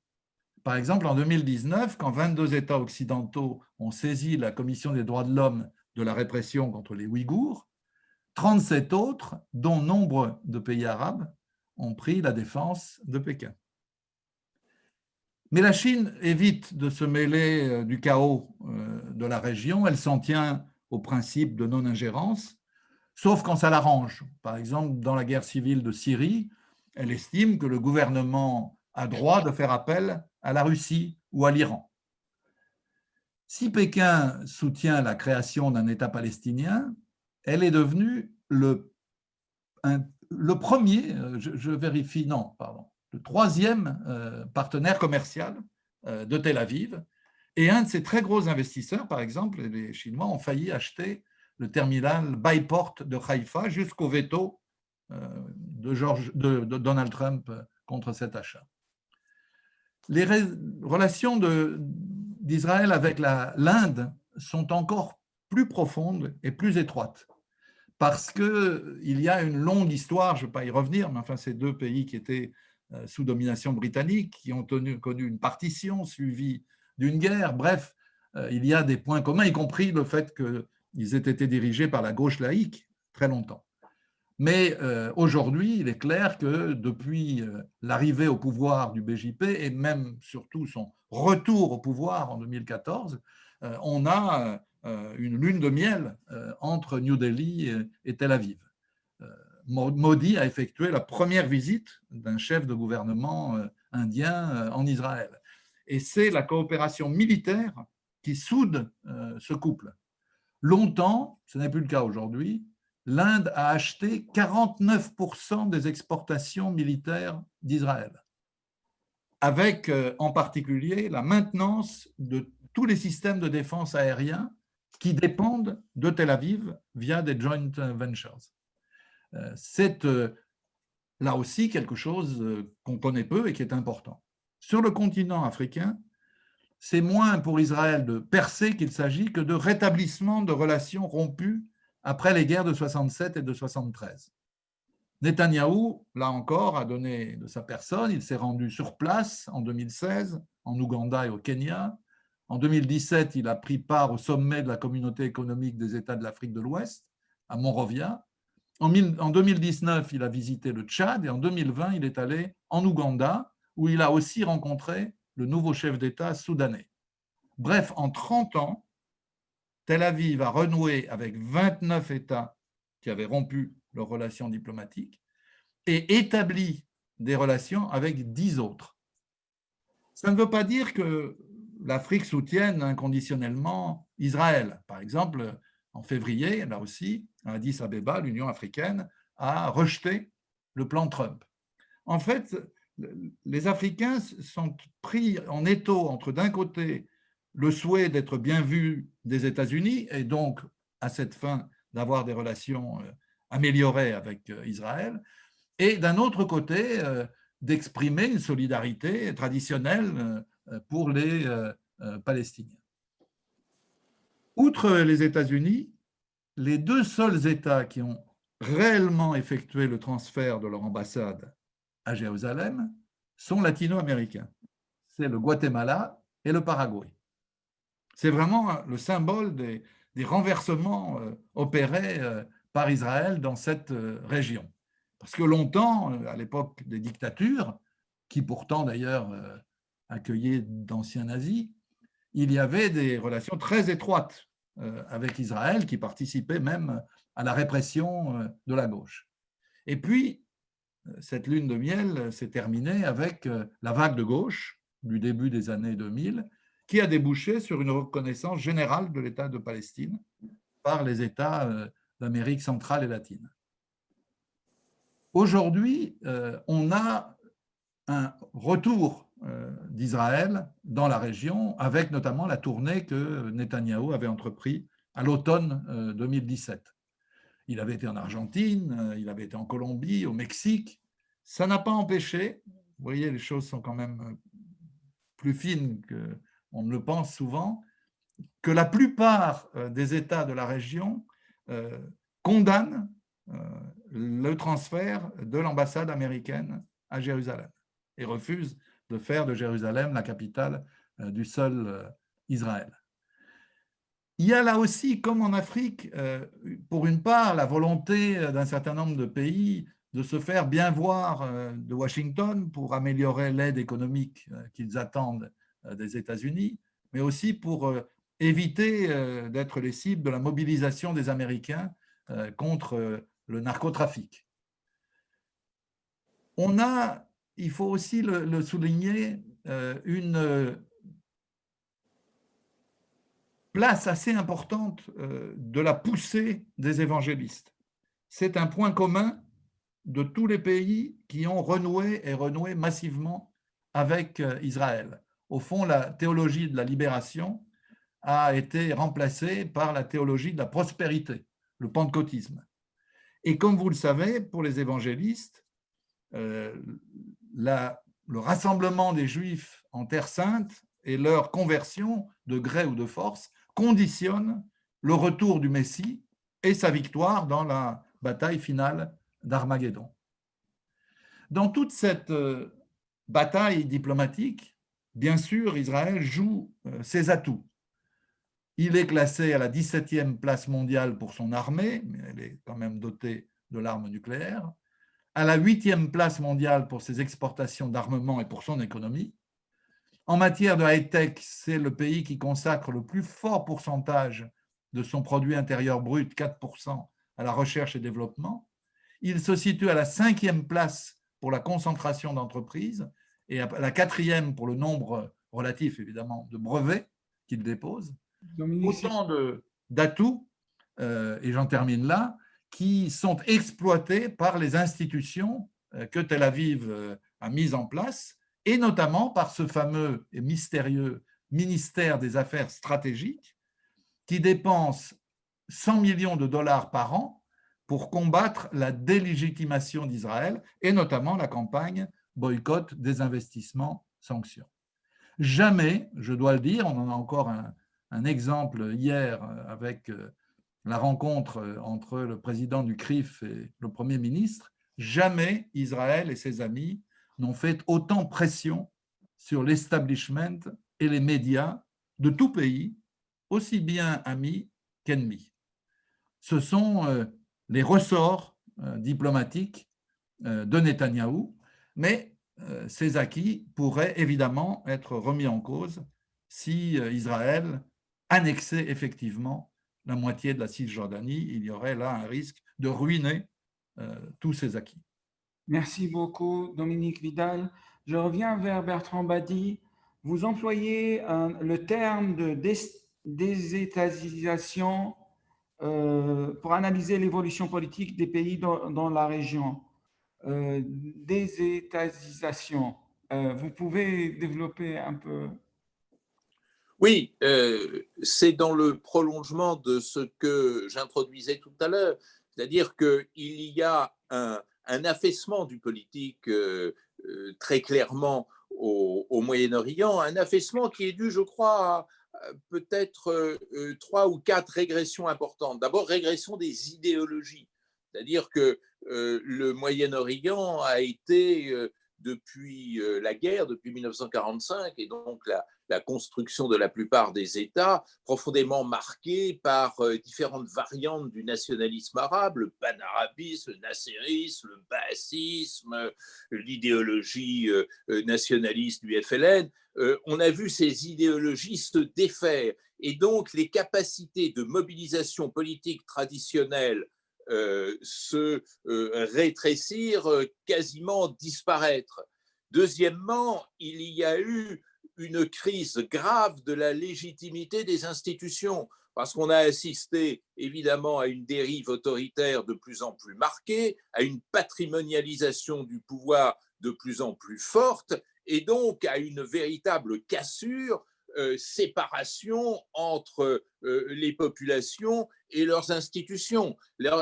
Par exemple, en 2019, quand 22 États occidentaux ont saisi la Commission des droits de l'homme de la répression contre les Ouïghours, 37 autres, dont nombre de pays arabes, ont pris la défense de Pékin. Mais la Chine évite de se mêler du chaos de la région, elle s'en tient au principe de non-ingérence, sauf quand ça l'arrange. Par exemple, dans la guerre civile de Syrie, elle estime que le gouvernement a droit de faire appel à la Russie ou à l'Iran. Si Pékin soutient la création d'un État palestinien, elle est devenue le premier, je vérifie, non, pardon, le troisième partenaire commercial de Tel Aviv. Et un de ces très gros investisseurs, par exemple, les Chinois, ont failli acheter le terminal Byport de Haïfa jusqu'au veto de Donald Trump contre cet achat. Les relations d'Israël avec l'Inde sont encore plus profondes et plus étroites, parce qu'il y a une longue histoire, je ne vais pas y revenir, mais enfin, c'est deux pays qui étaient sous domination britannique, qui ont connu une partition suivie d'une guerre. Bref, il y a des points communs, y compris le fait qu'ils aient été dirigés par la gauche laïque très longtemps. Mais aujourd'hui, il est clair que depuis l'arrivée au pouvoir du BJP et même surtout son retour au pouvoir en 2014, on a une lune de miel entre New Delhi et Tel Aviv. Modi a effectué la première visite d'un chef de gouvernement indien en Israël. Et c'est la coopération militaire qui soude ce couple. Longtemps, ce n'est plus le cas aujourd'hui, l'Inde a acheté 49% des exportations militaires d'Israël, avec en particulier la maintenance de tous les systèmes de défense aérien qui dépendent de Tel Aviv via des joint ventures. C'est là aussi quelque chose qu'on connaît peu et qui est important. Sur le continent africain, c'est moins pour Israël de percer qu'il s'agit que de rétablissement de relations rompues après les guerres de 67 et de 73. Netanyahou, là encore, a donné de sa personne. Il s'est rendu sur place en 2016, en Ouganda et au Kenya. En 2017, il a pris part au sommet de la Communauté économique des États de l'Afrique de l'Ouest, à Monrovia. En 2019, il a visité le Tchad et en 2020, il est allé en Ouganda, où il a aussi rencontré le nouveau chef d'État soudanais. Bref, en 30 ans, Tel Aviv a renoué avec 29 États qui avaient rompu leurs relations diplomatiques et établi des relations avec 10 autres. Ça ne veut pas dire que l'Afrique soutienne inconditionnellement Israël. Par exemple, en février, là aussi, à Addis Abeba, l'Union africaine a rejeté le plan Trump. En fait, les Africains sont pris en étau entre, d'un côté, le souhait d'être bien vus des États-Unis et donc, à cette fin, d'avoir des relations améliorées avec Israël, et d'un autre côté, d'exprimer une solidarité traditionnelle pour les Palestiniens. Outre les États-Unis, les deux seuls États qui ont réellement effectué le transfert de leur ambassade à Jérusalem sont latino-américains. C'est le Guatemala et le Paraguay. C'est vraiment le symbole des renversements opérés par Israël dans cette région. Parce que longtemps, à l'époque des dictatures, qui pourtant d'ailleurs accueillaient d'anciens nazis, il y avait des relations très étroites avec Israël qui participaient même à la répression de la gauche. Et puis, cette lune de miel s'est terminée avec la vague de gauche du début des années 2000 qui a débouché sur une reconnaissance générale de l'État de Palestine par les États d'Amérique centrale et latine. Aujourd'hui, on a un retour d'Israël dans la région, avec notamment la tournée que Netanyahou avait entreprise à l'automne 2017. Il avait été en Argentine, il avait été en Colombie, au Mexique. Ça n'a pas empêché, vous voyez, les choses sont quand même plus fines qu'on ne le pense souvent, que la plupart des États de la région condamnent le transfert de l'ambassade américaine à Jérusalem et refusent de faire de Jérusalem la capitale du seul Israël. Il y a là aussi, comme en Afrique, pour une part, la volonté d'un certain nombre de pays de se faire bien voir de Washington pour améliorer l'aide économique qu'ils attendent des États-Unis, mais aussi pour éviter d'être les cibles de la mobilisation des Américains contre le narcotrafic. On a, il faut aussi le souligner, une place assez importante de la poussée des évangélistes. C'est un point commun de tous les pays qui ont renoué et renoué massivement avec Israël. Au fond, la théologie de la libération a été remplacée par la théologie de la prospérité, le pentecôtisme. Et comme vous le savez, pour les évangélistes, le rassemblement des Juifs en Terre Sainte et leur conversion, de gré ou de force, conditionne le retour du Messie et sa victoire dans la bataille finale d'Armageddon. Dans toute cette bataille diplomatique, bien sûr, Israël joue ses atouts. Il est classé à la 17e place mondiale pour son armée, mais elle est quand même dotée de l'arme nucléaire, à la 8e place mondiale pour ses exportations d'armement et pour son économie. En matière de high-tech, c'est le pays qui consacre le plus fort pourcentage de son produit intérieur brut, 4%, à la recherche et développement. Il se situe à la 5e place pour la concentration d'entreprises et à la 4e pour le nombre relatif, évidemment, de brevets qu'il dépose. Autant d'atouts, et j'en termine là, qui sont exploités par les institutions que Tel Aviv a mises en place, et notamment par ce fameux et mystérieux ministère des Affaires stratégiques qui dépense 100 millions de dollars par an pour combattre la délégitimation d'Israël et notamment la campagne boycott, désinvestissement, sanctions. Jamais, je dois le dire, on en a encore un exemple hier avec la rencontre entre le président du CRIF et le Premier ministre, jamais Israël et ses amis n'ont fait autant pression sur l'establishment et les médias de tout pays, aussi bien amis qu'ennemis. Ce sont les ressorts diplomatiques de Netanyahou, mais ces acquis pourraient évidemment être remis en cause si Israël annexait effectivement la moitié de la Cisjordanie. Il y aurait là un risque de ruiner tous ces acquis. Merci beaucoup, Dominique Vidal. Je reviens vers Bertrand Badi. Vous employez le terme de désétatisation pour analyser l'évolution politique des pays dans la région. Désétatisation. Vous pouvez développer un peu? Oui, c'est dans le prolongement de ce que j'introduisais tout à l'heure, c'est-à-dire qu'il y a un affaissement du politique très clairement au Moyen-Orient, un affaissement qui est dû, je crois, à peut-être 3 ou 4 régressions importantes. D'abord, régression des idéologies, c'est-à-dire que le Moyen-Orient a été, depuis la guerre, depuis 1945, et donc la construction de la plupart des États, profondément marquée par différentes variantes du nationalisme arabe, le panarabisme, le nasserisme, le baasisme, l'idéologie nationaliste du FLN. On a vu ces idéologies se défaire, et donc les capacités de mobilisation politique traditionnelle se rétrécir, quasiment disparaître. Deuxièmement, il y a eu une crise grave de la légitimité des institutions, parce qu'on a assisté évidemment à une dérive autoritaire de plus en plus marquée, à une patrimonialisation du pouvoir de plus en plus forte, et donc à une véritable cassure, séparation entre les populations et leurs institutions.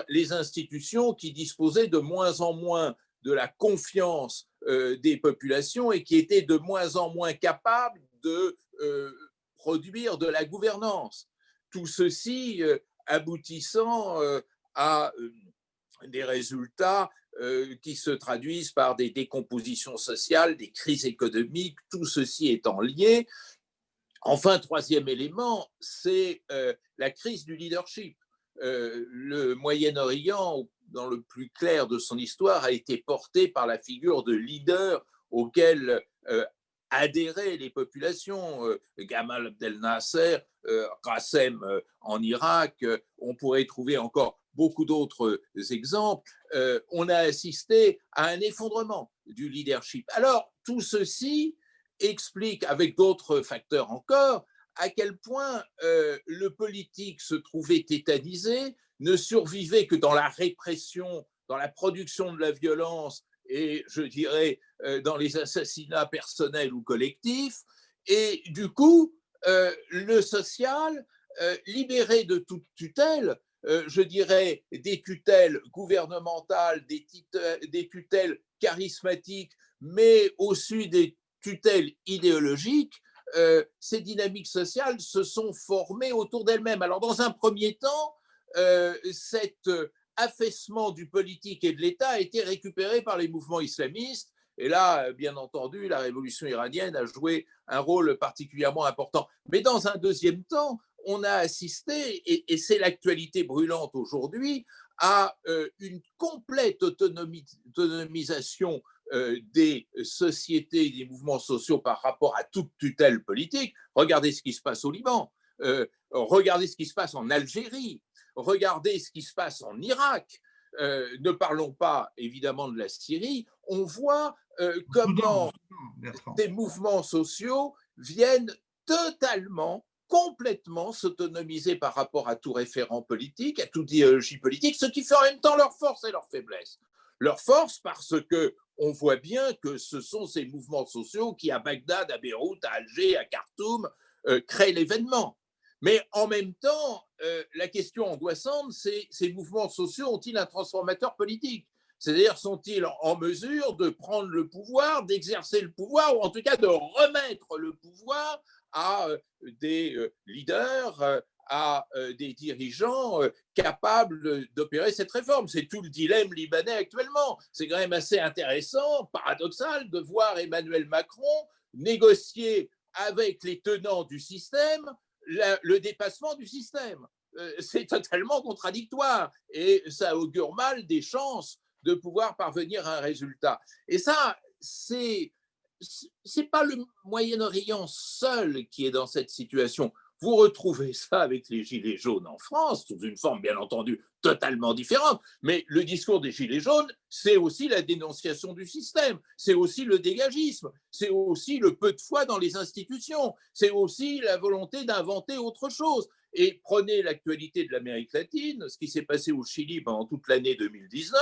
Les institutions qui disposaient de moins en moins de la confiance des populations et qui étaient de moins en moins capables de produire de la gouvernance. Tout ceci aboutissant à des résultats qui se traduisent par des décompositions sociales, des crises économiques, tout ceci étant lié. Enfin, troisième élément, c'est la crise du leadership. Le Moyen-Orient, dans le plus clair de son histoire, a été porté par la figure de leader auquel adhéraient les populations. Gamal Abdel Nasser, Qassem en Irak, on pourrait trouver encore beaucoup d'autres exemples. On a assisté à un effondrement du leadership. Alors, tout ceci explique, avec d'autres facteurs encore, à quel point le politique se trouvait tétanisé, ne survivait que dans la répression, dans la production de la violence et, je dirais, dans les assassinats personnels ou collectifs. Et du coup, le social, libéré de toute tutelle, je dirais des tutelles gouvernementales, des tutelles charismatiques mais au-dessus des tutelles idéologiques, ces dynamiques sociales se sont formées autour d'elles-mêmes. Alors, dans un premier temps, cet affaissement du politique et de l'État a été récupéré par les mouvements islamistes. Et là, bien entendu, la révolution iranienne a joué un rôle particulièrement important. Mais dans un deuxième temps, on a assisté, et c'est l'actualité brûlante aujourd'hui, à une complète autonomisation des sociétés et des mouvements sociaux par rapport à toute tutelle politique. Regardez ce qui se passe au Liban, regardez ce qui se passe en Algérie, regardez ce qui se passe en Irak. Ne parlons pas évidemment de la Syrie. On voit comment ces mouvements sociaux viennent totalement, complètement s'autonomiser par rapport à tout référent politique, à toute idéologie politique, ce qui fait en même temps leur force et leur faiblesse. Leur force parce qu'on voit bien que ce sont ces mouvements sociaux qui, à Bagdad, à Beyrouth, à Alger, à Khartoum, créent l'événement. Mais en même temps, la question angoissante, c'est ces mouvements sociaux ont-ils un transformateur politique? C'est-à-dire, sont-ils en mesure de prendre le pouvoir, d'exercer le pouvoir, ou en tout cas de remettre le pouvoir à des leaders, à des dirigeants capables d'opérer cette réforme? C'est tout le dilemme libanais actuellement. C'est quand même assez intéressant, paradoxal, de voir Emmanuel Macron négocier avec les tenants du système le dépassement du système. C'est totalement contradictoire et ça augure mal des chances de pouvoir parvenir à un résultat. Et ça, c'est pas le Moyen-Orient seul qui est dans cette situation. Vous retrouvez ça avec les Gilets jaunes en France, sous une forme bien entendu totalement différente, mais le discours des Gilets jaunes, c'est aussi la dénonciation du système, c'est aussi le dégagisme, c'est aussi le peu de foi dans les institutions, c'est aussi la volonté d'inventer autre chose. Et prenez l'actualité de l'Amérique latine, ce qui s'est passé au Chili pendant toute l'année 2019,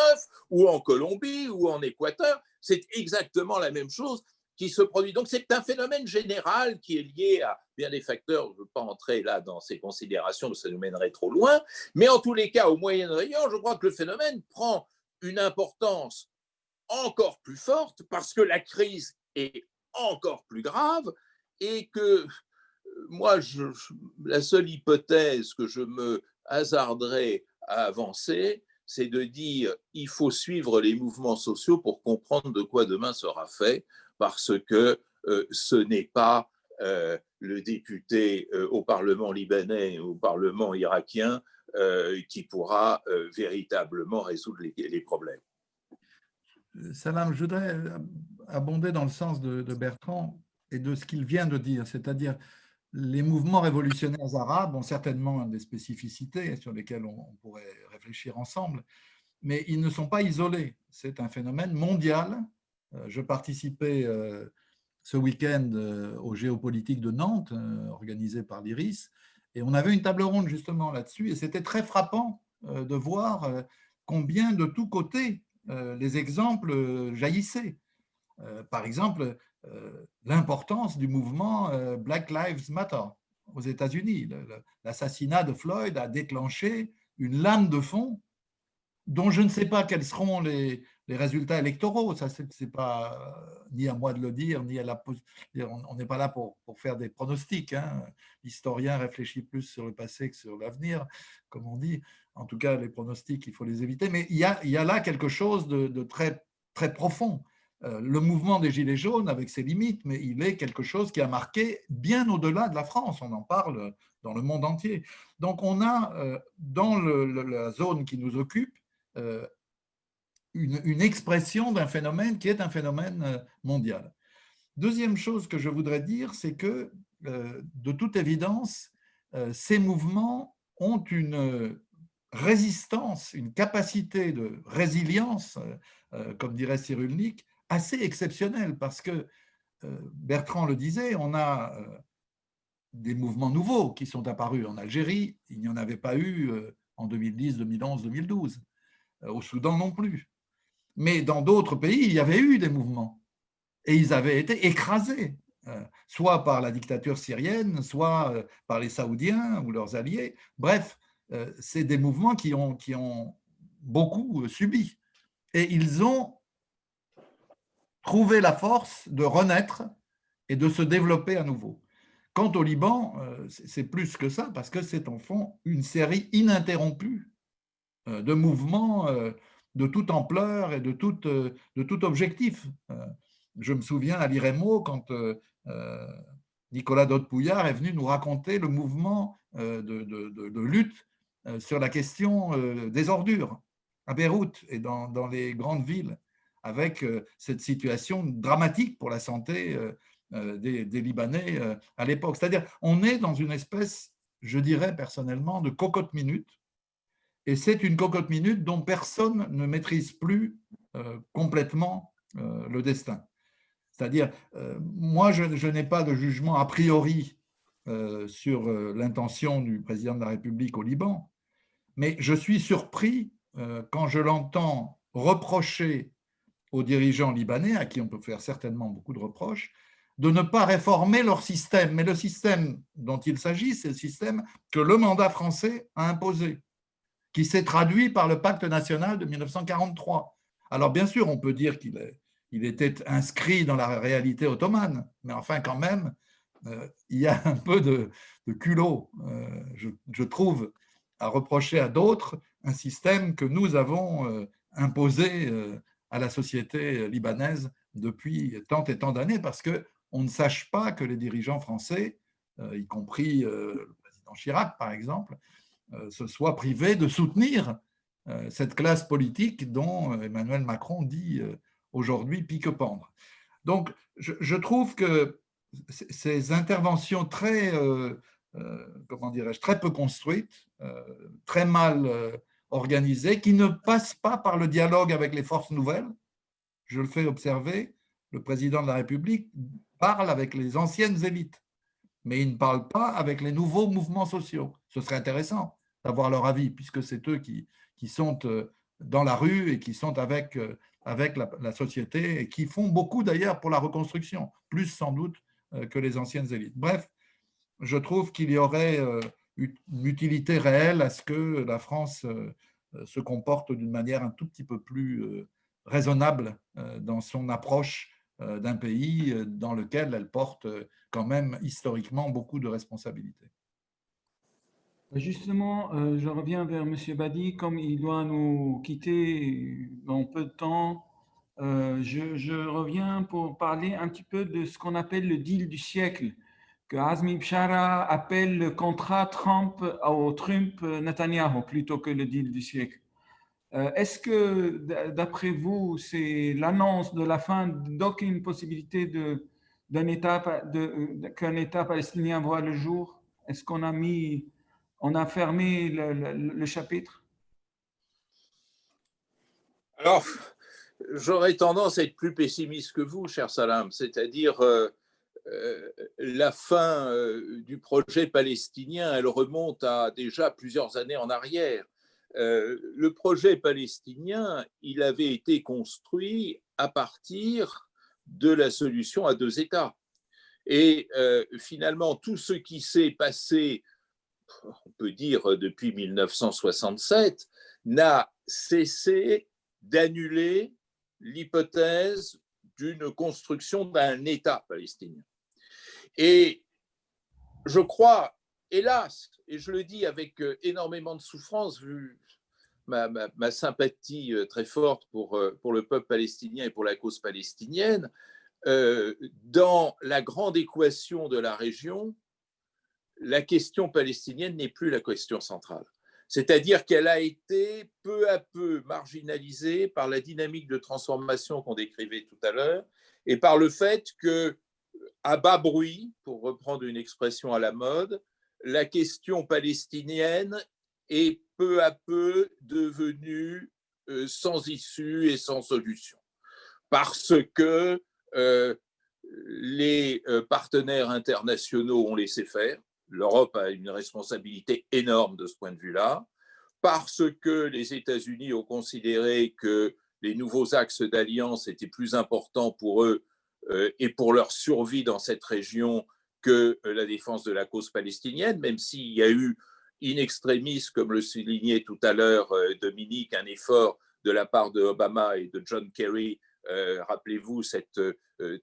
ou en Colombie, ou en Équateur, c'est exactement la même chose qui se produit. Donc c'est un phénomène général qui est lié à bien des facteurs, je ne veux pas entrer là dans ces considérations, ça nous mènerait trop loin, mais en tous les cas, au Moyen-Orient, je crois que le phénomène prend une importance encore plus forte parce que la crise est encore plus grave et que moi, la seule hypothèse que je me hasarderais à avancer, c'est de dire il faut suivre les mouvements sociaux pour comprendre de quoi demain sera fait, parce que ce n'est pas le député au Parlement libanais ou au Parlement irakien qui pourra véritablement résoudre les problèmes. Salam, je voudrais abonder dans le sens de Bertrand et de ce qu'il vient de dire, c'est-à-dire les mouvements révolutionnaires arabes ont certainement des spécificités sur lesquelles on pourrait réfléchir ensemble, mais ils ne sont pas isolés. C'est un phénomène mondial. Je participais ce week-end au Géopolitique de Nantes, organisé par l'IRIS, et on avait une table ronde justement là-dessus, et c'était très frappant de voir combien de tous côtés les exemples jaillissaient. Par exemple, l'importance du mouvement Black Lives Matter aux États-Unis. L'assassinat de Floyd a déclenché une lame de fond dont je ne sais pas quels seront les résultats électoraux. Ça, c'est pas ni à moi de le dire, ni à la. On n'est pas là pour faire des pronostics. Hein. L'historien réfléchit plus sur le passé que sur l'avenir, comme on dit. En tout cas, les pronostics, il faut les éviter. Mais il y a là quelque chose de très, très profond. Le mouvement des Gilets jaunes, avec ses limites, mais il est quelque chose qui a marqué bien au-delà de la France. On en parle dans le monde entier. Donc, on a dans la zone qui nous occupe une expression d'un phénomène qui est un phénomène mondial. Deuxième chose que je voudrais dire, c'est que, de toute évidence, ces mouvements ont une résistance, une capacité de résilience, comme dirait Cyrulnik, assez exceptionnelle, parce que, Bertrand le disait, on a des mouvements nouveaux qui sont apparus en Algérie, il n'y en avait pas eu en 2010, 2011, 2012, au Soudan non plus. Mais dans d'autres pays, il y avait eu des mouvements, et ils avaient été écrasés, soit par la dictature syrienne, soit par les Saoudiens ou leurs alliés. Bref, c'est des mouvements qui ont beaucoup subi. Et ils ont trouver la force de renaître et de se développer à nouveau. Quant au Liban, c'est plus que ça, parce que c'est en fond une série ininterrompue de mouvements de toute ampleur et de tout objectif. Je me souviens à l'IREMO, quand Nicolas Dode-Pouillard est venu nous raconter le mouvement de lutte sur la question des ordures à Beyrouth et dans les grandes villes, avec cette situation dramatique pour la santé des Libanais à l'époque. C'est-à-dire, on est dans une espèce, je dirais personnellement, de cocotte-minute, et c'est une cocotte-minute dont personne ne maîtrise plus complètement le destin. C'est-à-dire, moi, je n'ai pas de jugement a priori sur l'intention du président de la République au Liban, mais je suis surpris quand je l'entends reprocher aux dirigeants libanais, à qui on peut faire certainement beaucoup de reproches, de ne pas réformer leur système. Mais le système dont il s'agit, c'est le système que le mandat français a imposé, qui s'est traduit par le pacte national de 1943. Alors bien sûr, on peut dire qu'il était inscrit dans la réalité ottomane, mais enfin quand même, il y a un peu de culot, je trouve, à reprocher à d'autres un système que nous avons imposé à la société libanaise depuis tant et tant d'années, parce qu'on ne sache pas que les dirigeants français, y compris le président Chirac par exemple, se soient privés de soutenir cette classe politique dont Emmanuel Macron dit aujourd'hui pique-pendre. Donc, je trouve que ces interventions très, comment dirais-je, très peu construites, très mal organisées, qui ne passent pas par le dialogue avec les forces nouvelles. Je le fais observer, le président de la République parle avec les anciennes élites, mais il ne parle pas avec les nouveaux mouvements sociaux. Ce serait intéressant d'avoir leur avis, puisque c'est eux qui sont dans la rue et qui sont avec la société et qui font beaucoup d'ailleurs pour la reconstruction, plus sans doute que les anciennes élites. Bref, je trouve qu'il y aurait une utilité réelle à ce que la France se comporte d'une manière un tout petit peu plus raisonnable dans son approche d'un pays dans lequel elle porte quand même historiquement beaucoup de responsabilités. Justement, je reviens vers M. Badi, comme il doit nous quitter dans peu de temps. Je reviens pour parler un petit peu de ce qu'on appelle le deal du siècle, que Azmi Bishara appelle le contrat Trump au Trump-Netanyahu plutôt que le deal du siècle. Est-ce que, d'après vous, c'est l'annonce de la fin d'aucune possibilité qu'un État palestinien voit le jour? Est-ce qu'on a fermé le chapitre? Alors, j'aurais tendance à être plus pessimiste que vous, cher Salam, c'est-à-dire la fin du projet palestinien, elle remonte à déjà plusieurs années en arrière. Le projet palestinien, il avait été construit à partir de la solution à deux États. Et finalement, tout ce qui s'est passé, on peut dire depuis 1967, n'a cessé d'annuler l'hypothèse d'une construction d'un État palestinien. Et je crois, hélas, et je le dis avec énormément de souffrance, vu ma sympathie très forte pour le peuple palestinien et pour la cause palestinienne, dans la grande équation de la région, la question palestinienne n'est plus la question centrale. C'est-à-dire qu'elle a été peu à peu marginalisée par la dynamique de transformation qu'on décrivait tout à l'heure et par le fait que, à bas bruit, pour reprendre une expression à la mode, la question palestinienne est peu à peu devenue sans issue et sans solution. Parce que les partenaires internationaux ont laissé faire. L'Europe a une responsabilité énorme de ce point de vue-là, parce que les États-Unis ont considéré que les nouveaux axes d'alliance étaient plus importants pour eux et pour leur survie dans cette région que la défense de la cause palestinienne, même s'il y a eu in extremis, comme le soulignait tout à l'heure Dominique, un effort de la part de Obama et de John Kerry Rappelez-vous cette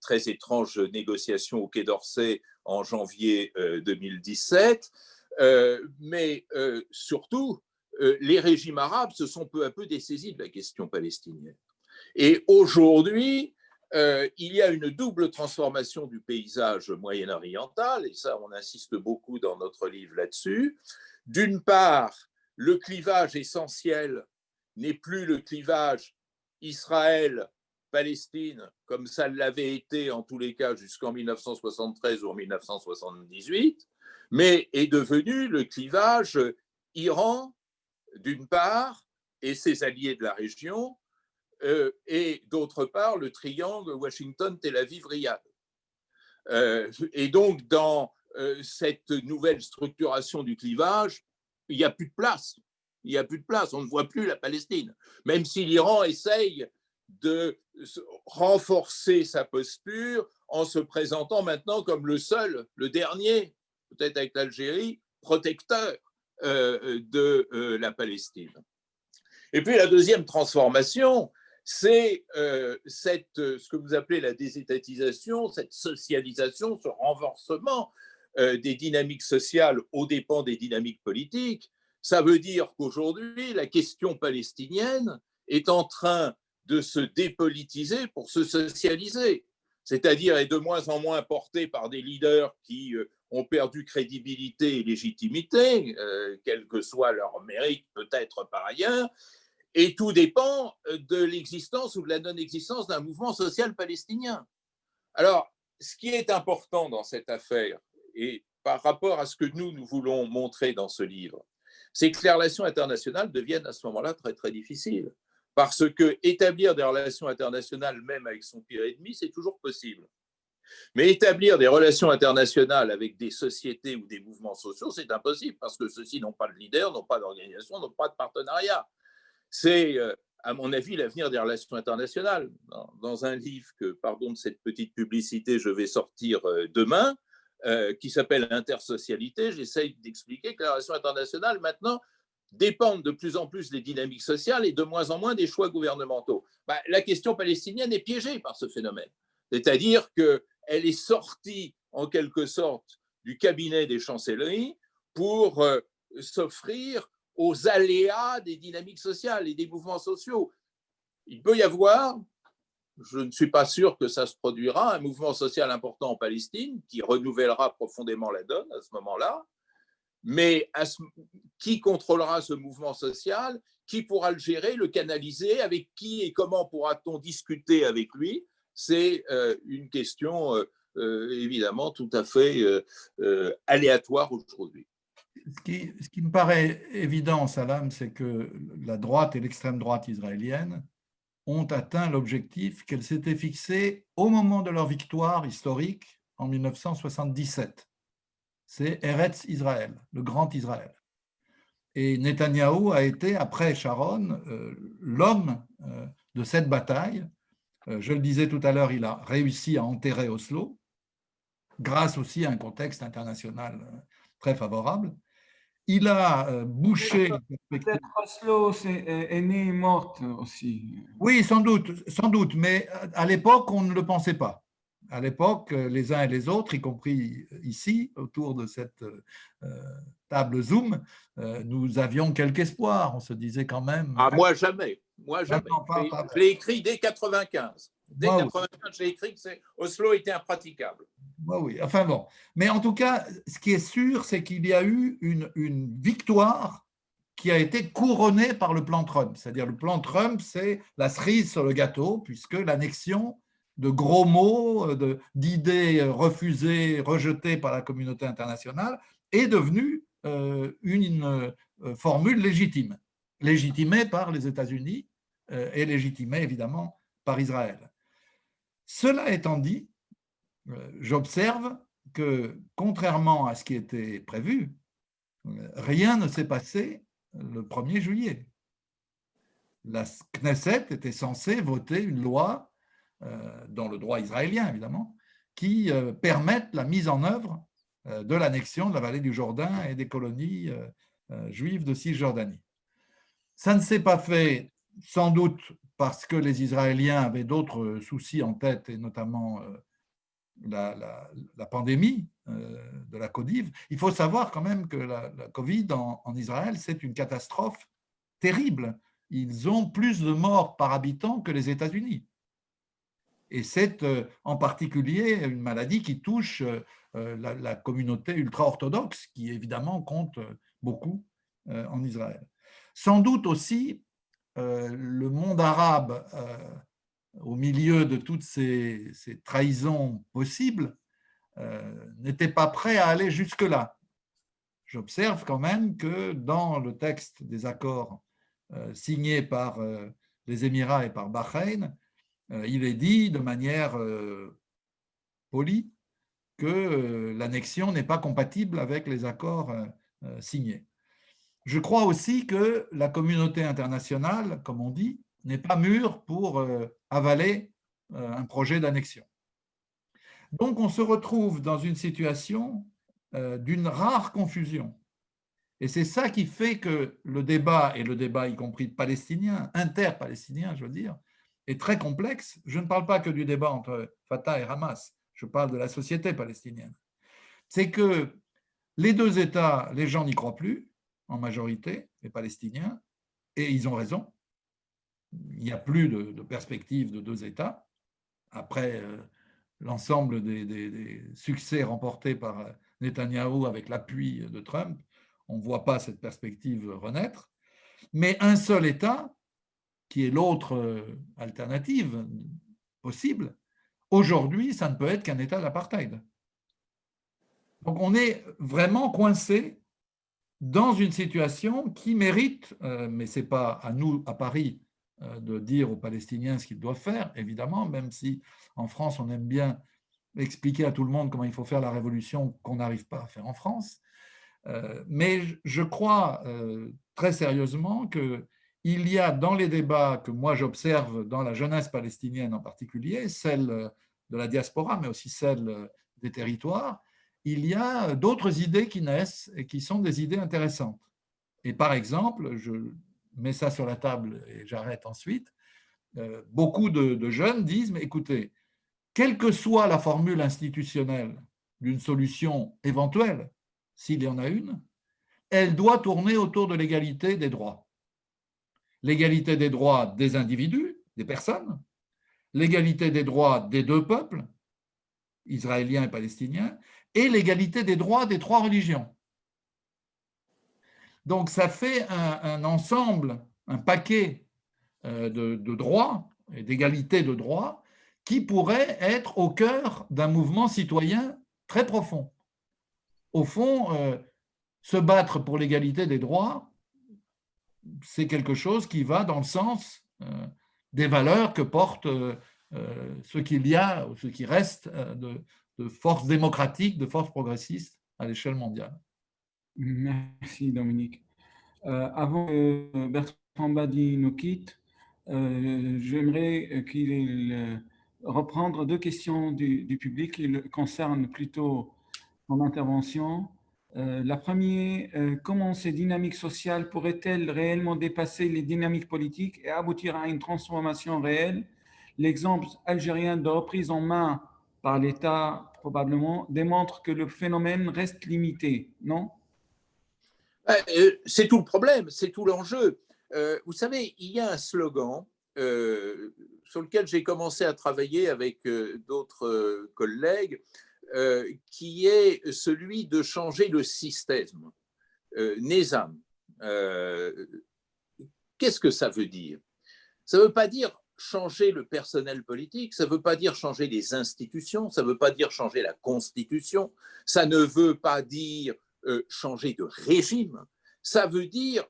très étrange négociation au Quai d'Orsay en janvier 2017. Mais surtout, les régimes arabes se sont peu à peu dessaisis de la question palestinienne. Et aujourd'hui, il y a une double transformation du paysage moyen-oriental, et ça, on insiste beaucoup dans notre livre là-dessus. D'une part, le clivage essentiel n'est plus le clivage Israël-Palestine, comme ça l'avait été en tous les cas jusqu'en 1973 ou en 1978, mais est devenu le clivage Iran, d'une part, et ses alliés de la région, et d'autre part, le triangle Washington-Tel Aviv-Riyad. Et donc, dans cette nouvelle structuration du clivage, il n'y a plus de place. Il n'y a plus de place, on ne voit plus la Palestine. Même si l'Iran essaye de renforcer sa posture en se présentant maintenant comme le seul, le dernier, peut-être avec l'Algérie, protecteur de la Palestine. Et puis la deuxième transformation, c'est ce que vous appelez la désétatisation, cette socialisation, ce renversement des dynamiques sociales aux dépens des dynamiques politiques. Ça veut dire qu'aujourd'hui, la question palestinienne est en train de se dépolitiser pour se socialiser, c'est-à-dire est de moins en moins portée par des leaders qui ont perdu crédibilité et légitimité, quel que soit leur mérite peut-être par ailleurs, et tout dépend de l'existence ou de la non-existence d'un mouvement social palestinien. Alors, ce qui est important dans cette affaire, et par rapport à ce que nous voulons montrer dans ce livre, c'est que les relations internationales deviennent à ce moment-là très, très difficiles. Parce que établir des relations internationales, même avec son pire ennemi, c'est toujours possible. Mais établir des relations internationales avec des sociétés ou des mouvements sociaux, c'est impossible, parce que ceux-ci n'ont pas de leader, n'ont pas d'organisation, n'ont pas de partenariat. C'est, à mon avis, l'avenir des relations internationales. Dans un livre que, pardon de cette petite publicité, je vais sortir demain, qui s'appelle Intersocialité, j'essaye d'expliquer que les relations internationales, maintenant, dépendent de plus en plus des dynamiques sociales et de moins en moins des choix gouvernementaux. La question palestinienne est piégée par ce phénomène. C'est-à-dire qu'elle est sortie, en quelque sorte, du cabinet des chancelleries pour s'offrir aux aléas des dynamiques sociales et des mouvements sociaux. Il peut y avoir, je ne suis pas sûr que ça se produira, un mouvement social important en Palestine qui renouvellera profondément la donne à ce moment-là, mais qui contrôlera ce mouvement social, qui pourra le gérer, le canaliser, avec qui et comment pourra-t-on discuter avec lui? C'est une question évidemment tout à fait aléatoire aujourd'hui. Ce qui me paraît évident, Salam, c'est que la droite et l'extrême droite israélienne ont atteint l'objectif qu'elles s'étaient fixé au moment de leur victoire historique en 1977. C'est Eretz Israël, le grand Israël. Et Netanyahou a été, après Sharon, l'homme de cette bataille. Je le disais tout à l'heure, il a réussi à enterrer Oslo, grâce aussi à un contexte international très favorable. Il a bouché... Peut-être Oslo est né morte aussi. Oui, sans doute, mais à l'époque, on ne le pensait pas. À l'époque, les uns et les autres, y compris ici, autour de cette table Zoom, nous avions quelque espoir. On se disait quand même… Ah, moi, jamais. Moi, jamais. Je l'ai écrit dès 1995. Dès 1995, j'ai écrit que Oslo était impraticable. Oui, enfin bon. Mais en tout cas, ce qui est sûr, c'est qu'il y a eu une victoire qui a été couronnée par le plan Trump. C'est-à-dire le plan Trump, c'est la cerise sur le gâteau, puisque l'annexion de gros mots, d'idées refusées, rejetées par la communauté internationale, est devenue une formule légitime, légitimée par les États-Unis et légitimée évidemment par Israël. Cela étant dit, j'observe que, contrairement à ce qui était prévu, rien ne s'est passé le 1er juillet. La Knesset était censée voter une loi, dans le droit israélien évidemment, qui permette la mise en œuvre de l'annexion de la vallée du Jourdain et des colonies juives de Cisjordanie. Ça ne s'est pas fait sans doute parce que les Israéliens avaient d'autres soucis en tête, et notamment la pandémie de la Covid. Il faut savoir quand même que la Covid en Israël, c'est une catastrophe terrible. Ils ont plus de morts par habitant que les États-Unis. Et c'est en particulier une maladie qui touche la communauté ultra-orthodoxe, qui évidemment compte beaucoup en Israël. Sans doute aussi, le monde arabe, au milieu de toutes ces trahisons possibles, n'était pas prêt à aller jusque-là. J'observe quand même que dans le texte des accords signés par les Émirats et par Bahreïn, il est dit de manière polie que l'annexion n'est pas compatible avec les accords signés. Je crois aussi que la communauté internationale, comme on dit, n'est pas mûre pour avaler un projet d'annexion. Donc, on se retrouve dans une situation d'une rare confusion. Et c'est ça qui fait que le débat, et le débat y compris palestinien, inter-palestinien, je veux dire, est très complexe. Je ne parle pas que du débat entre Fatah et Hamas, je parle de la société palestinienne. C'est que les deux États, les gens n'y croient plus, en majorité, les Palestiniens, et ils ont raison. Il n'y a plus de perspective de deux États. Après l'ensemble des succès remportés par Netanyahou avec l'appui de Trump, on ne voit pas cette perspective renaître. Mais un seul État, qui est l'autre alternative possible, aujourd'hui, ça ne peut être qu'un État d'apartheid. Donc on est vraiment coincé dans une situation qui mérite, mais ce n'est pas à nous, à Paris, de dire aux Palestiniens ce qu'ils doivent faire, évidemment, même si en France, on aime bien expliquer à tout le monde comment il faut faire la révolution qu'on n'arrive pas à faire en France. Mais je crois très sérieusement qu'il y a dans les débats que moi j'observe dans la jeunesse palestinienne en particulier, celle de la diaspora, mais aussi celle des territoires, il y a d'autres idées qui naissent et qui sont des idées intéressantes. Et par exemple, je mets ça sur la table et j'arrête ensuite, beaucoup de jeunes disent, mais écoutez, quelle que soit la formule institutionnelle d'une solution éventuelle, s'il y en a une, elle doit tourner autour de l'égalité des droits. L'égalité des droits des individus, des personnes, l'égalité des droits des deux peuples, israéliens et palestiniens, et l'égalité des droits des trois religions. Donc ça fait un ensemble, un paquet de droits et d'égalité de droits qui pourrait être au cœur d'un mouvement citoyen très profond. Au fond, se battre pour l'égalité des droits, c'est quelque chose qui va dans le sens des valeurs que porte ce qu'il y a, ou ce qui reste de forces démocratiques, de forces progressistes à l'échelle mondiale. Merci Dominique. Avant que Bertrand Badi nous quitte, j'aimerais qu'il reprendre deux questions du public qui concernent plutôt son intervention. La première, comment ces dynamiques sociales pourraient-elles réellement dépasser les dynamiques politiques et aboutir à une transformation réelle? L'exemple algérien de reprise en main par l'État, probablement, démontre que le phénomène reste limité, non? C'est tout le problème, c'est tout l'enjeu. Vous savez, il y a un slogan sur lequel j'ai commencé à travailler avec d'autres collègues, qui est celui de changer le système. Nizam. Qu'est-ce que ça veut dire? Ça ne veut pas dire changer le personnel politique, ça ne veut pas dire changer les institutions, ça ne veut pas dire changer la Constitution, ça ne veut pas dire changer de régime, ça veut dire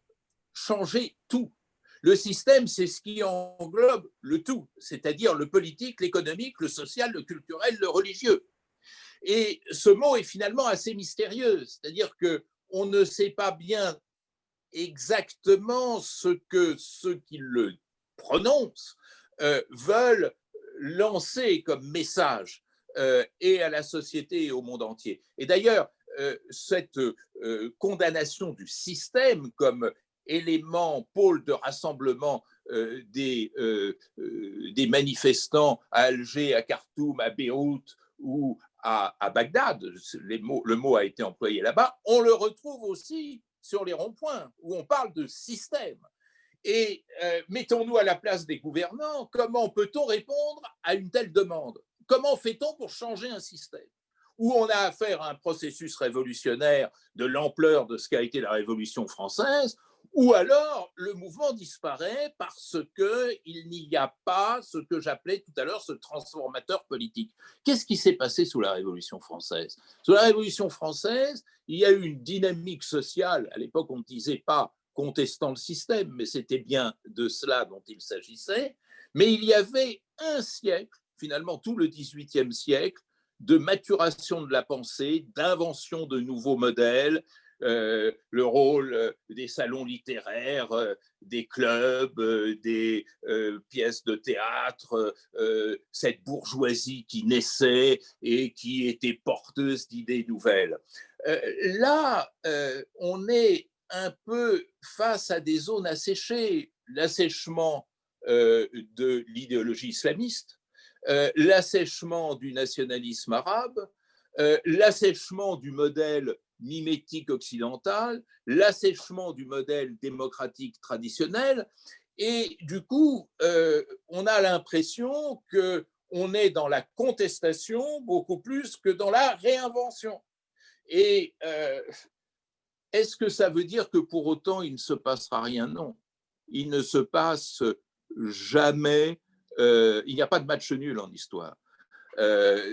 changer tout. Le système, c'est ce qui englobe le tout, c'est-à-dire le politique, l'économique, le social, le culturel, le religieux. Et ce mot est finalement assez mystérieux, c'est-à-dire qu'on ne sait pas bien exactement ce que ceux qui le prononcent veulent lancer comme message et à la société et au monde entier. Et d'ailleurs, cette condamnation du système comme élément, pôle de rassemblement des manifestants à Alger, à Khartoum, à Beyrouth ou à Bagdad, le mot a été employé là-bas, on le retrouve aussi sur les ronds-points, où on parle de système. Et mettons-nous à la place des gouvernants, comment peut-on répondre à une telle demande? Comment fait-on pour changer un système où on a affaire à un processus révolutionnaire de l'ampleur de ce qu'a été la Révolution française, ou alors le mouvement disparaît parce qu'il n'y a pas ce que j'appelais tout à l'heure ce transformateur politique. Qu'est-ce qui s'est passé sous la Révolution française? Sous la Révolution française, il y a eu une dynamique sociale. À l'époque, on ne disait pas contestant le système, mais c'était bien de cela dont il s'agissait. Mais il y avait un siècle, finalement tout le XVIIIe siècle, de maturation de la pensée, d'invention de nouveaux modèles, le rôle des salons littéraires, des clubs, des pièces de théâtre, cette bourgeoisie qui naissait et qui était porteuse d'idées nouvelles. Là, on est un peu face à des zones asséchées, l'assèchement de l'idéologie islamiste, l'assèchement du nationalisme arabe, l'assèchement du modèle mimétique occidental, l'assèchement du modèle démocratique traditionnel, et du coup, on a l'impression qu'on est dans la contestation beaucoup plus que dans la réinvention. Et est-ce que ça veut dire que pour autant il ne se passera rien? Non, il ne se passe jamais, il n'y a pas de match nul en histoire.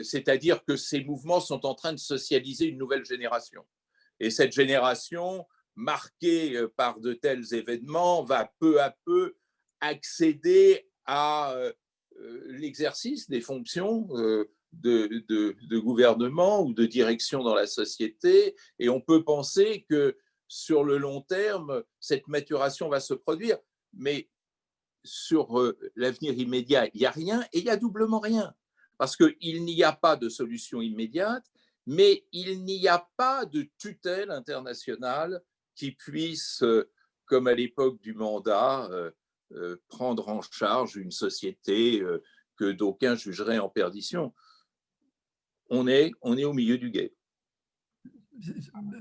C'est-à-dire que ces mouvements sont en train de socialiser une nouvelle génération. Et cette génération, marquée par de tels événements, va peu à peu accéder à l'exercice des fonctions de gouvernement ou de direction dans la société. Et on peut penser que sur le long terme, cette maturation va se produire. Mais sur l'avenir immédiat, il n'y a rien et il y a doublement rien. Parce qu'il n'y a pas de solution immédiate, mais il n'y a pas de tutelle internationale qui puisse, comme à l'époque du mandat, prendre en charge une société que d'aucuns jugeraient en perdition. On est au milieu du gué.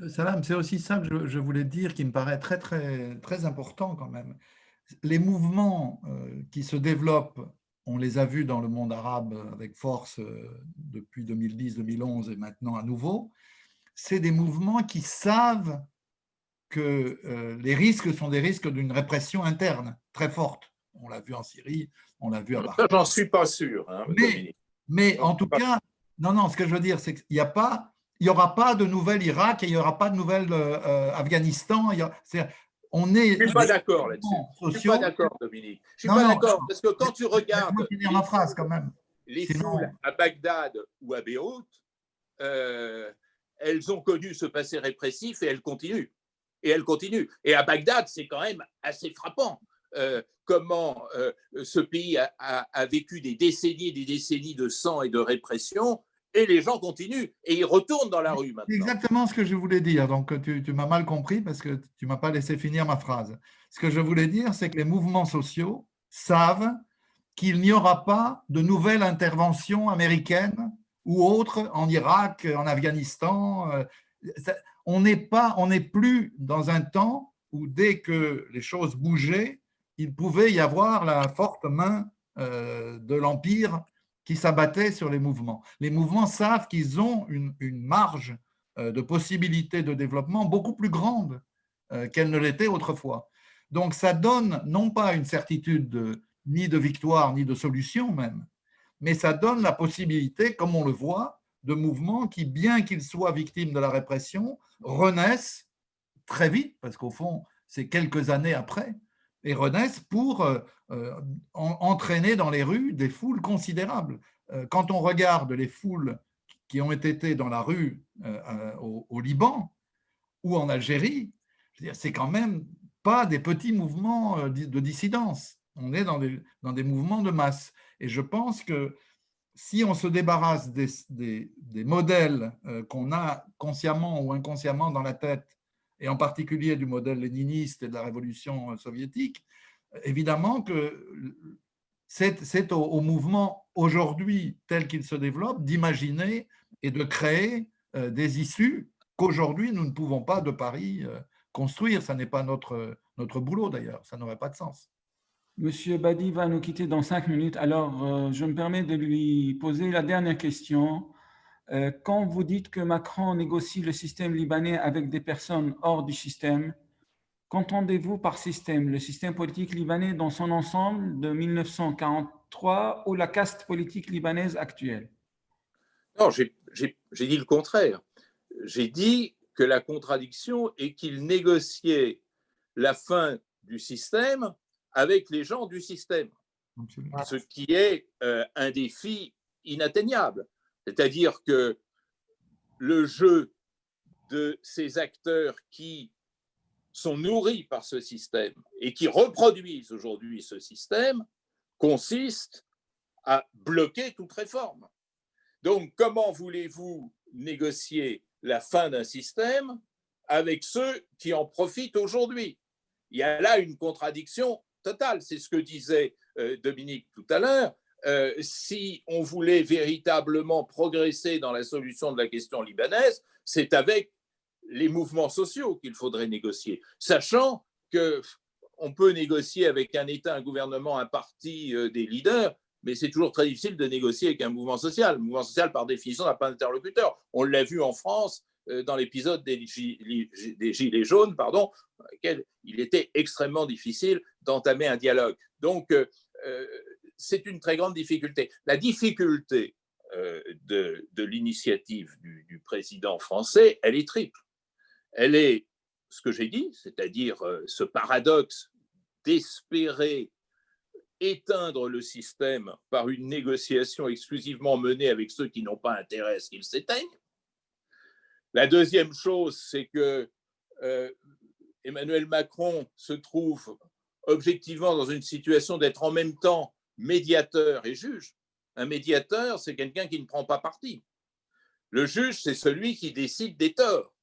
Salam, c'est aussi ça que je voulais dire qui me paraît très, très, très important quand même. Les mouvements qui se développent, on les a vus dans le monde arabe avec force depuis 2010-2011 et maintenant à nouveau, c'est des mouvements qui savent que les risques sont des risques d'une répression interne très forte. On l'a vu en Syrie, on l'a vu à Barkhane. J'en suis pas sûr. Hein, mais en tout cas, non, ce que je veux dire, c'est qu'il n'y a pas, il n'y aura pas de nouvel Irak et il n'y aura pas de nouvel Afghanistan. On est. Je ne suis pas d'accord là-dessus. Je ne suis pas d'accord, Dominique. Je ne suis pas d'accord parce que quand tu regardes ma phrase, quand même. Les foules à Bagdad ou à Beyrouth, elles ont connu ce passé répressif et elles continuent. Et à Bagdad, c'est quand même assez frappant comment ce pays a vécu des décennies de sang et de répression, et les gens continuent et ils retournent dans la rue maintenant. C'est exactement ce que je voulais dire. Donc, tu m'as mal compris parce que tu ne m'as pas laissé finir ma phrase. Ce que je voulais dire, c'est que les mouvements sociaux savent qu'il n'y aura pas de nouvelle intervention américaine ou autre en Irak, en Afghanistan. On n'est plus dans un temps où dès que les choses bougeaient, il pouvait y avoir la forte main de l'Empire qui s'abattait sur les mouvements. Les mouvements savent qu'ils ont une marge de possibilités de développement beaucoup plus grande qu'elle ne l'était autrefois. Donc, ça donne non pas une certitude ni de victoire, ni de solution même, mais ça donne la possibilité, comme on le voit, de mouvements qui, bien qu'ils soient victimes de la répression, renaissent très vite, parce qu'au fond, c'est quelques années après, et renaissent pour entraîner dans les rues des foules considérables. Quand on regarde les foules qui ont été dans la rue au Liban ou en Algérie, c'est quand même pas des petits mouvements de dissidence. On est dans des mouvements de masse. Et je pense que si on se débarrasse des modèles qu'on a consciemment ou inconsciemment dans la tête, et en particulier du modèle léniniste et de la révolution soviétique, évidemment que c'est au mouvement aujourd'hui tel qu'il se développe d'imaginer et de créer des issues qu'aujourd'hui nous ne pouvons pas de Paris construire. Ça n'est pas notre boulot d'ailleurs, ça n'aurait pas de sens. Monsieur Badi va nous quitter dans 5 minutes, alors je me permets de lui poser la dernière question. Quand vous dites que Macron négocie le système libanais avec des personnes hors du système, qu'entendez-vous par système? Le système politique libanais dans son ensemble de 1943 ou la caste politique libanaise actuelle? Non, j'ai dit le contraire. J'ai dit que la contradiction est qu'il négociait la fin du système avec les gens du système, ce qui est un défi inatteignable. C'est-à-dire que le jeu de ces acteurs qui sont nourris par ce système et qui reproduisent aujourd'hui ce système consiste à bloquer toute réforme. Donc, comment voulez-vous négocier la fin d'un système avec ceux qui en profitent aujourd'hui? Il y a là une contradiction totale. C'est ce que disait Dominique tout à l'heure. Si on voulait véritablement progresser dans la solution de la question libanaise, c'est avec les mouvements sociaux qu'il faudrait négocier, sachant qu'on peut négocier avec un État, un gouvernement, un parti, des leaders, mais c'est toujours très difficile de négocier avec un mouvement social. Le mouvement social, par définition, n'a pas d'interlocuteur. On l'a vu en France dans l'épisode des Gilets jaunes, dans lequel il était extrêmement difficile d'entamer un dialogue. Donc, c'est une très grande difficulté. La difficulté de l'initiative du président français, elle est triple. Elle est ce que j'ai dit, c'est-à-dire ce paradoxe d'espérer éteindre le système par une négociation exclusivement menée avec ceux qui n'ont pas intérêt à ce qu'il s'éteigne. La deuxième chose, c'est que Emmanuel Macron se trouve objectivement dans une situation d'être en même temps médiateur et juge. Un médiateur, c'est quelqu'un qui ne prend pas parti. Le juge, c'est celui qui décide des torts.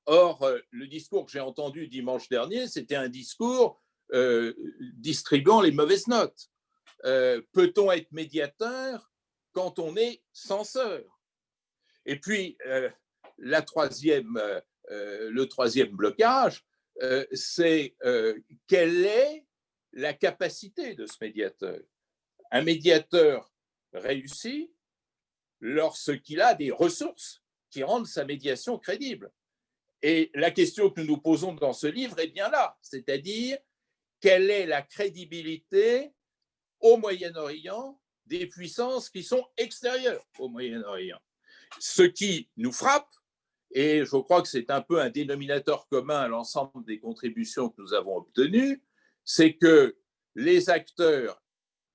Or, le discours que j'ai entendu dimanche dernier, c'était un discours distribuant les mauvaises notes. Peut-on être médiateur quand on est censeur? Et puis, le troisième blocage, c'est quelle est la capacité de ce médiateur? Un médiateur réussit lorsqu'il a des ressources qui rendent sa médiation crédible. Et la question que nous nous posons dans ce livre est bien là, c'est-à-dire quelle est la crédibilité au Moyen-Orient des puissances qui sont extérieures au Moyen-Orient. Ce qui nous frappe, et je crois que c'est un peu un dénominateur commun à l'ensemble des contributions que nous avons obtenues, c'est que les acteurs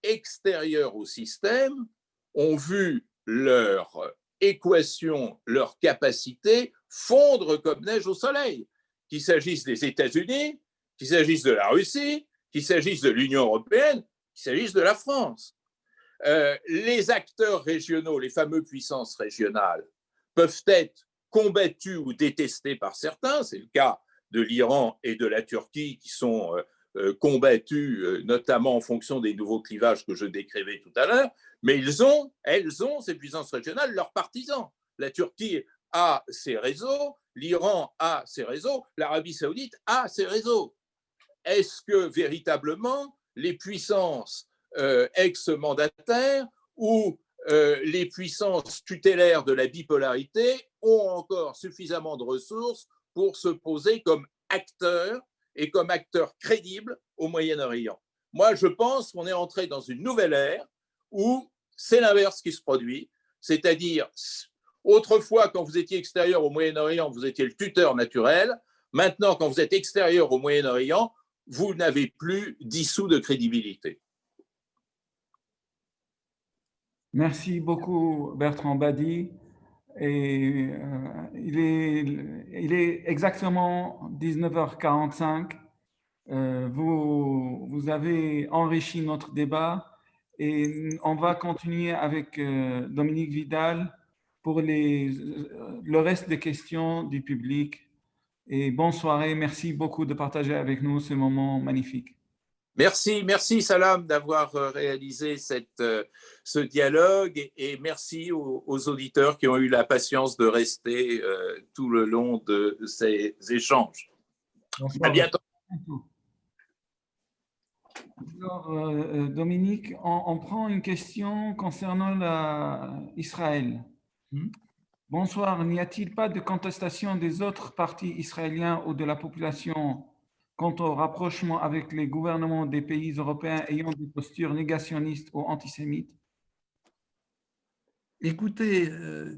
extérieurs au système ont vu leur équation, leur capacité fondre comme neige au soleil, qu'il s'agisse des États-Unis, qu'il s'agisse de la Russie, qu'il s'agisse de l'Union européenne, qu'il s'agisse de la France. Les acteurs régionaux, les fameuses puissances régionales, peuvent être combattus ou détestés par certains. C'est le cas de l'Iran et de la Turquie qui sont combattus, notamment en fonction des nouveaux clivages que je décrivais tout à l'heure. Mais elles ont, ces puissances régionales, leurs partisans. La Turquie a ses réseaux, l'Iran a ses réseaux, l'Arabie saoudite a ses réseaux. Est-ce que véritablement les puissances ex-mandataires ou les puissances tutélaires de la bipolarité ont encore suffisamment de ressources pour se poser comme acteurs et comme acteurs crédibles au Moyen-Orient? Moi, je pense qu'on est entré dans une nouvelle ère où c'est l'inverse qui se produit, c'est-à-dire autrefois, quand vous étiez extérieur au Moyen-Orient, vous étiez le tuteur naturel. Maintenant, quand vous êtes extérieur au Moyen-Orient, vous n'avez plus 10 sous de crédibilité. Merci beaucoup, Bertrand Badi. Et il est exactement 19h45. Vous avez enrichi notre débat et on va continuer avec Dominique Vidal pour le reste des questions du public. Et bonne soirée. Merci beaucoup de partager avec nous ce moment magnifique. Merci Salam d'avoir réalisé ce dialogue et merci aux auditeurs qui ont eu la patience de rester tout le long de ces échanges. Bonsoir. À bientôt. Alors, Dominique, on prend une question concernant Israël. Bonsoir, n'y a-t-il pas de contestation des autres partis israéliens ou de la population quant au rapprochement avec les gouvernements des pays européens ayant des postures négationnistes ou antisémites? Écoutez,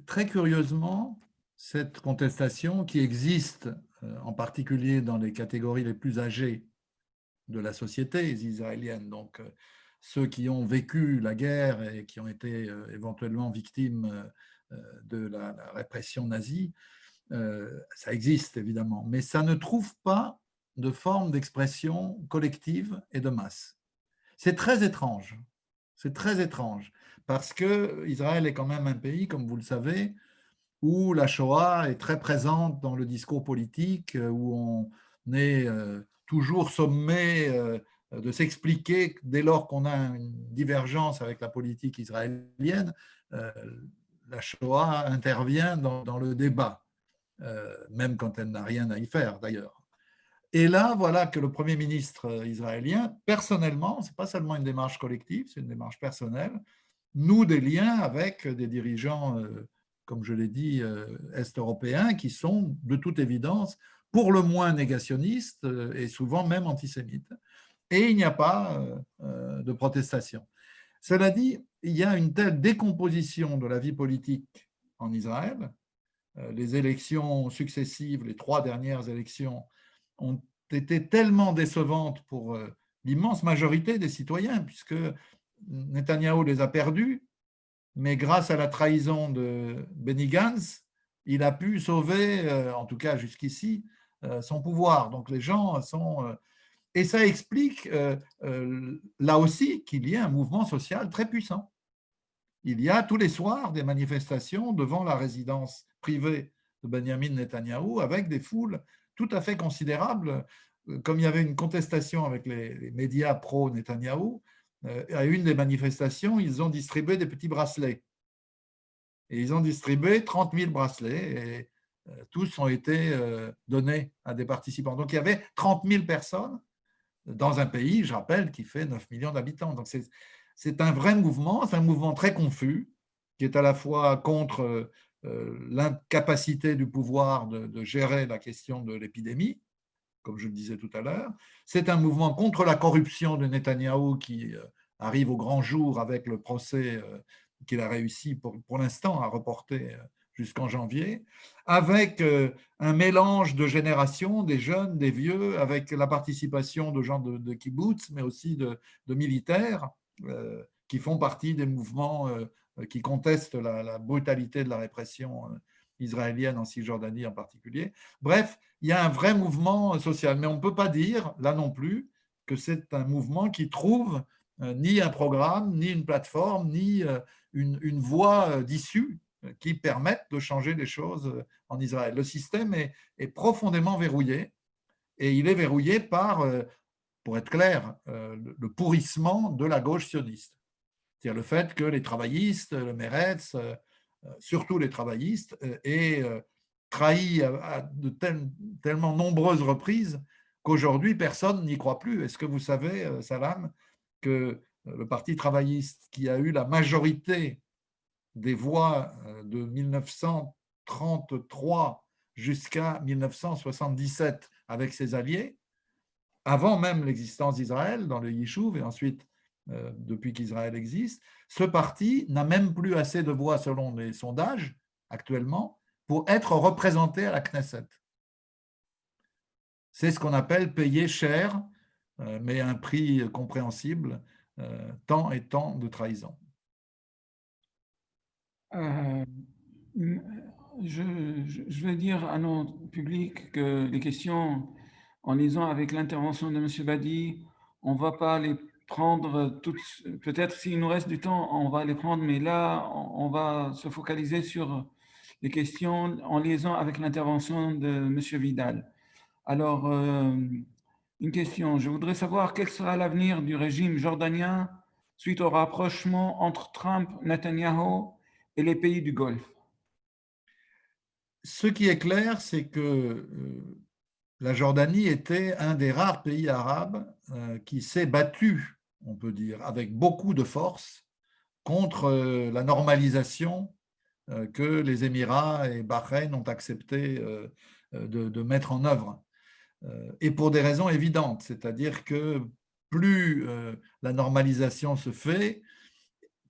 très curieusement, cette contestation qui existe en particulier dans les catégories les plus âgées de la société israélienne, donc ceux qui ont vécu la guerre et qui ont été éventuellement victimes de la répression nazie, ça existe évidemment, mais ça ne trouve pas de forme d'expression collective et de masse. C'est très étrange. C'est très étrange parce que Israël est quand même un pays, comme vous le savez, où la Shoah est très présente dans le discours politique, où on est toujours sommé de s'expliquer dès lors qu'on a une divergence avec la politique israélienne. La Shoah intervient dans le débat, même quand elle n'a rien à y faire d'ailleurs. Et là, voilà que le Premier ministre israélien, personnellement, ce n'est pas seulement une démarche collective, c'est une démarche personnelle, noue des liens avec des dirigeants, comme je l'ai dit, est-européens, qui sont de toute évidence pour le moins négationnistes et souvent même antisémites. Et il n'y a pas de protestation. Cela dit, il y a une telle décomposition de la vie politique en Israël. Les élections successives, les 3 dernières élections, ont été tellement décevantes pour l'immense majorité des citoyens, puisque Netanyahou les a perdus, mais grâce à la trahison de Benny Gantz, il a pu sauver, en tout cas jusqu'ici, son pouvoir. Donc les gens sont... Et ça explique là aussi qu'il y a un mouvement social très puissant. Il y a tous les soirs des manifestations devant la résidence privée de Benjamin Netanyahou avec des foules tout à fait considérables. Comme il y avait une contestation avec les médias pro-Netanyahou, à une des manifestations, ils ont distribué des petits bracelets. Et ils ont distribué 30 000 bracelets et tous ont été donnés à des participants. Donc il y avait 30 000 personnes dans un pays, je rappelle, qui fait 9 millions d'habitants. Donc c'est un vrai mouvement, c'est un mouvement très confus, qui est à la fois contre l'incapacité du pouvoir de gérer la question de l'épidémie, comme je le disais tout à l'heure. C'est un mouvement contre la corruption de Netanyahou qui arrive au grand jour avec le procès qu'il a réussi pour l'instant à reporter jusqu'en janvier, avec un mélange de générations, des jeunes, des vieux, avec la participation de gens de kibbutz, mais aussi de militaires qui font partie des mouvements qui contestent la brutalité de la répression israélienne en Cisjordanie en particulier. Bref, il y a un vrai mouvement social, mais on ne peut pas dire, là non plus, que c'est un mouvement qui trouve ni un programme, ni une plateforme, ni une voie d'issue qui permettent de changer les choses en Israël. Le système est profondément verrouillé, et il est verrouillé par, pour être clair, le pourrissement de la gauche sioniste. C'est-à-dire le fait que les travaillistes, le Meretz, surtout les travaillistes, aient trahi à de tellement nombreuses reprises qu'aujourd'hui, personne n'y croit plus. Est-ce que vous savez, Salam, que le Parti travailliste, qui a eu la majorité des voix de 1933 jusqu'à 1977 avec ses alliés, avant même l'existence d'Israël dans le Yishuv et ensuite depuis qu'Israël existe, ce parti n'a même plus assez de voix selon les sondages actuellement pour être représenté à la Knesset. C'est ce qu'on appelle payer cher, mais à un prix compréhensible, tant et tant de trahison. Je vais dire à notre public que les questions, en lisant avec l'intervention de M. Badi, on ne va pas les prendre toutes. Peut-être s'il nous reste du temps, on va les prendre, mais là, on va se focaliser sur les questions en liaison avec l'intervention de M. Vidal. Alors, Une question. Je voudrais savoir quel sera l'avenir du régime jordanien suite au rapprochement entre Trump, Netanyahou et les pays du Golfe. Ce qui est clair, c'est que la Jordanie était un des rares pays arabes qui s'est battu, on peut dire, avec beaucoup de force contre la normalisation que les Émirats et Bahreïn ont accepté de mettre en œuvre. Et pour des raisons évidentes, c'est-à-dire que plus la normalisation se fait,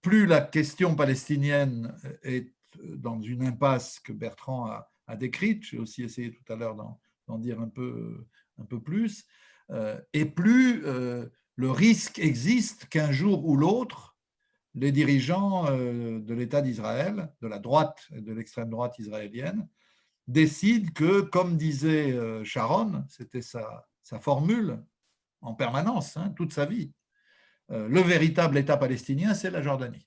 plus la question palestinienne est dans une impasse que Bertrand a décrite, j'ai aussi essayé tout à l'heure d'en dire un peu plus, et plus le risque existe qu'un jour ou l'autre, les dirigeants de l'État d'Israël, de la droite et de l'extrême droite israélienne, décident que, comme disait Sharon, c'était sa formule en permanence, toute sa vie, le véritable État palestinien, c'est la Jordanie.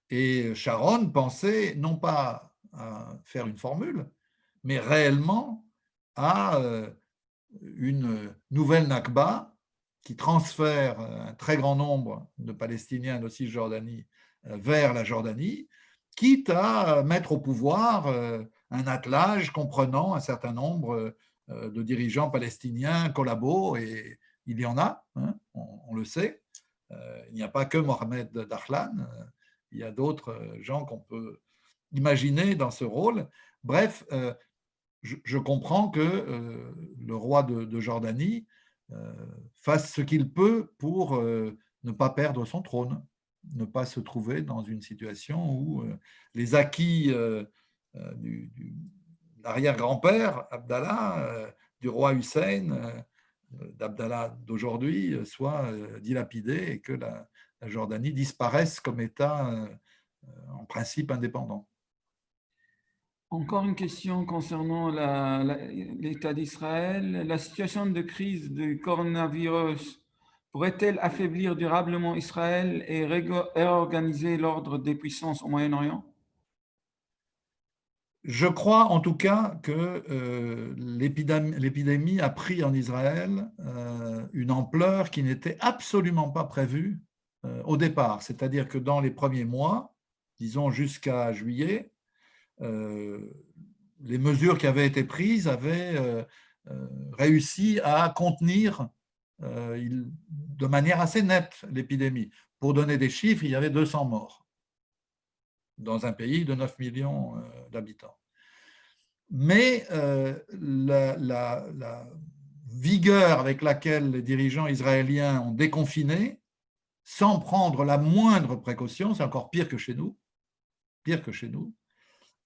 Et Sharon pensait non pas à faire une formule, mais réellement à une nouvelle Nakba qui transfère un très grand nombre de Palestiniens de Cisjordanie vers la Jordanie, quitte à mettre au pouvoir un attelage comprenant un certain nombre de dirigeants palestiniens collabos, et il y en a, on le sait. Il n'y a pas que Mohamed Dahlan, il y a d'autres gens qu'on peut imaginer dans ce rôle. Bref, je comprends que le roi de Jordanie fasse ce qu'il peut pour ne pas perdre son trône, ne pas se trouver dans une situation où les acquis de l'arrière-grand-père Abdallah, du roi Hussein, d'Abdallah d'aujourd'hui, soient dilapidés et que la Jordanie disparaisse comme État en principe indépendant. Encore une question concernant l'État d'Israël. La situation de crise du coronavirus pourrait-elle affaiblir durablement Israël et réorganiser l'ordre des puissances au Moyen-Orient? Je crois en tout cas que l'épidémie a pris en Israël une ampleur qui n'était absolument pas prévue au départ. C'est-à-dire que dans les premiers mois, disons jusqu'à juillet, les mesures qui avaient été prises avaient réussi à contenir de manière assez nette l'épidémie. Pour donner des chiffres, il y avait 200 morts dans un pays de 9 millions d'habitants. Mais la vigueur avec laquelle les dirigeants israéliens ont déconfiné, sans prendre la moindre précaution, c'est encore pire que chez nous,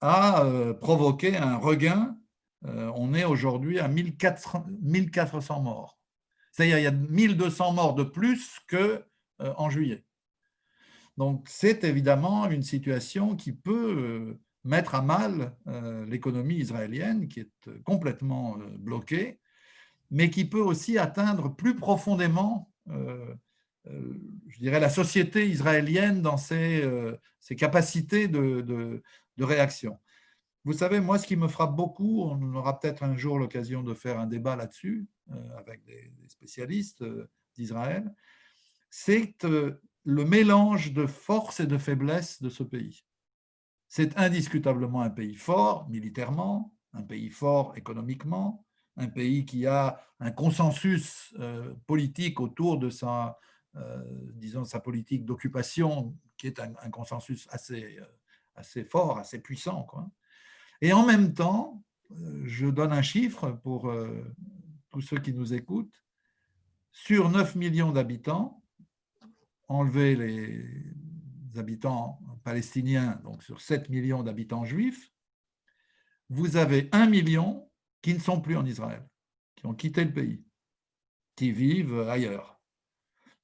a provoqué un regain. On est aujourd'hui à 1400 morts. C'est-à-dire qu'il y a 1200 morts de plus qu'en juillet. Donc, c'est évidemment une situation qui peut mettre à mal l'économie israélienne, qui est complètement bloquée, mais qui peut aussi atteindre plus profondément, je dirais, la société israélienne dans ses capacités de réaction. Vous savez, moi, ce qui me frappe beaucoup, on aura peut-être un jour l'occasion de faire un débat là-dessus avec des spécialistes d'Israël, c'est le mélange de force et de faiblesse de ce pays. C'est indiscutablement un pays fort militairement, un pays fort économiquement, un pays qui a un consensus politique autour de disons, sa politique d'occupation, qui est un consensus assez fort, assez puissant, quoi. Et en même temps, je donne un chiffre pour tous ceux qui nous écoutent, sur 9 millions d'habitants, enlever les habitants palestiniens, donc sur 7 millions d'habitants juifs, vous avez 1 million qui ne sont plus en Israël, qui ont quitté le pays, qui vivent ailleurs.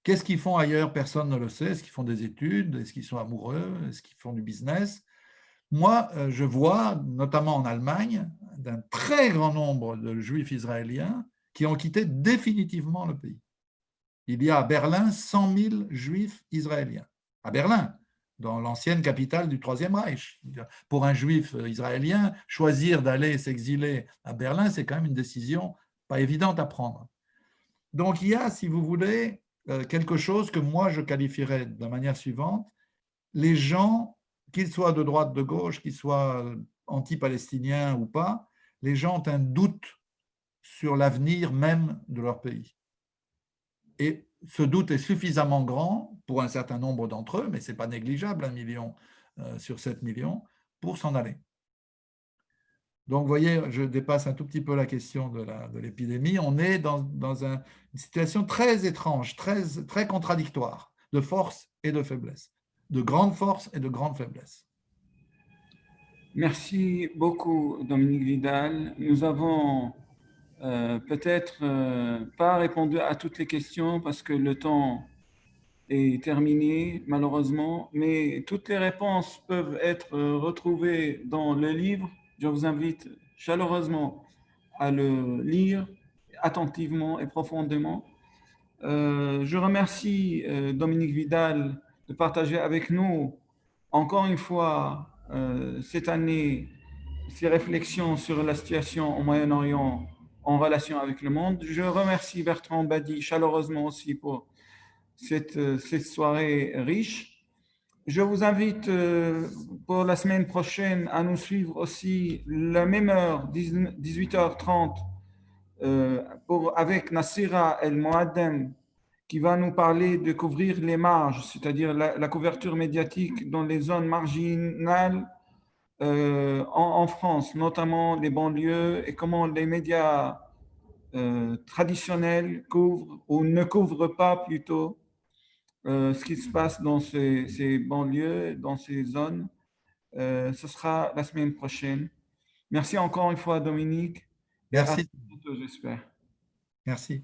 Qu'est-ce qu'ils font ailleurs? Personne ne le sait. Est-ce qu'ils font des études? Est-ce qu'ils sont amoureux? Est-ce qu'ils font du business? Moi, je vois, notamment en Allemagne, d'un très grand nombre de juifs israéliens qui ont quitté définitivement le pays. Il y a à Berlin 100 000 juifs israéliens. À Berlin, dans l'ancienne capitale du Troisième Reich. Pour un juif israélien, choisir d'aller s'exiler à Berlin, c'est quand même une décision pas évidente à prendre. Donc, il y a, si vous voulez, quelque chose que moi, je qualifierais de la manière suivante. Les gens, qu'ils soient de droite, de gauche, qu'ils soient anti-palestiniens ou pas, les gens ont un doute sur l'avenir même de leur pays. Et ce doute est suffisamment grand pour un certain nombre d'entre eux, mais ce n'est pas négligeable, 1 million sur 7 millions, pour s'en aller. Donc, vous voyez, je dépasse un tout petit peu la question de l'épidémie. On est dans une situation très étrange, très contradictoire, de force et de faiblesse, de grande force et de grande faiblesse. Merci beaucoup, Dominique Vidal. Nous avons peut-être pas répondu à toutes les questions parce que le temps est terminé, malheureusement, mais toutes les réponses peuvent être retrouvées dans le livre. Je vous invite chaleureusement à le lire attentivement et profondément. Je remercie Dominique Vidal de partager avec nous encore une fois cette année ses réflexions sur la situation au Moyen-Orient en relation avec le monde. Je remercie Bertrand Badi chaleureusement aussi pour cette soirée riche. Je vous invite pour la semaine prochaine à nous suivre aussi la même heure, 18h30, avec Nassira El Moaddem, qui va nous parler de couvrir les marges, c'est-à-dire la couverture médiatique dans les zones marginales en France, notamment les banlieues, et comment les médias traditionnels couvrent ou ne couvrent pas plutôt ce qui se passe dans ces banlieues, dans ces zones. Ce sera la semaine prochaine. Merci encore une fois, Dominique, et à Merci. bientôt, j'espère. Merci.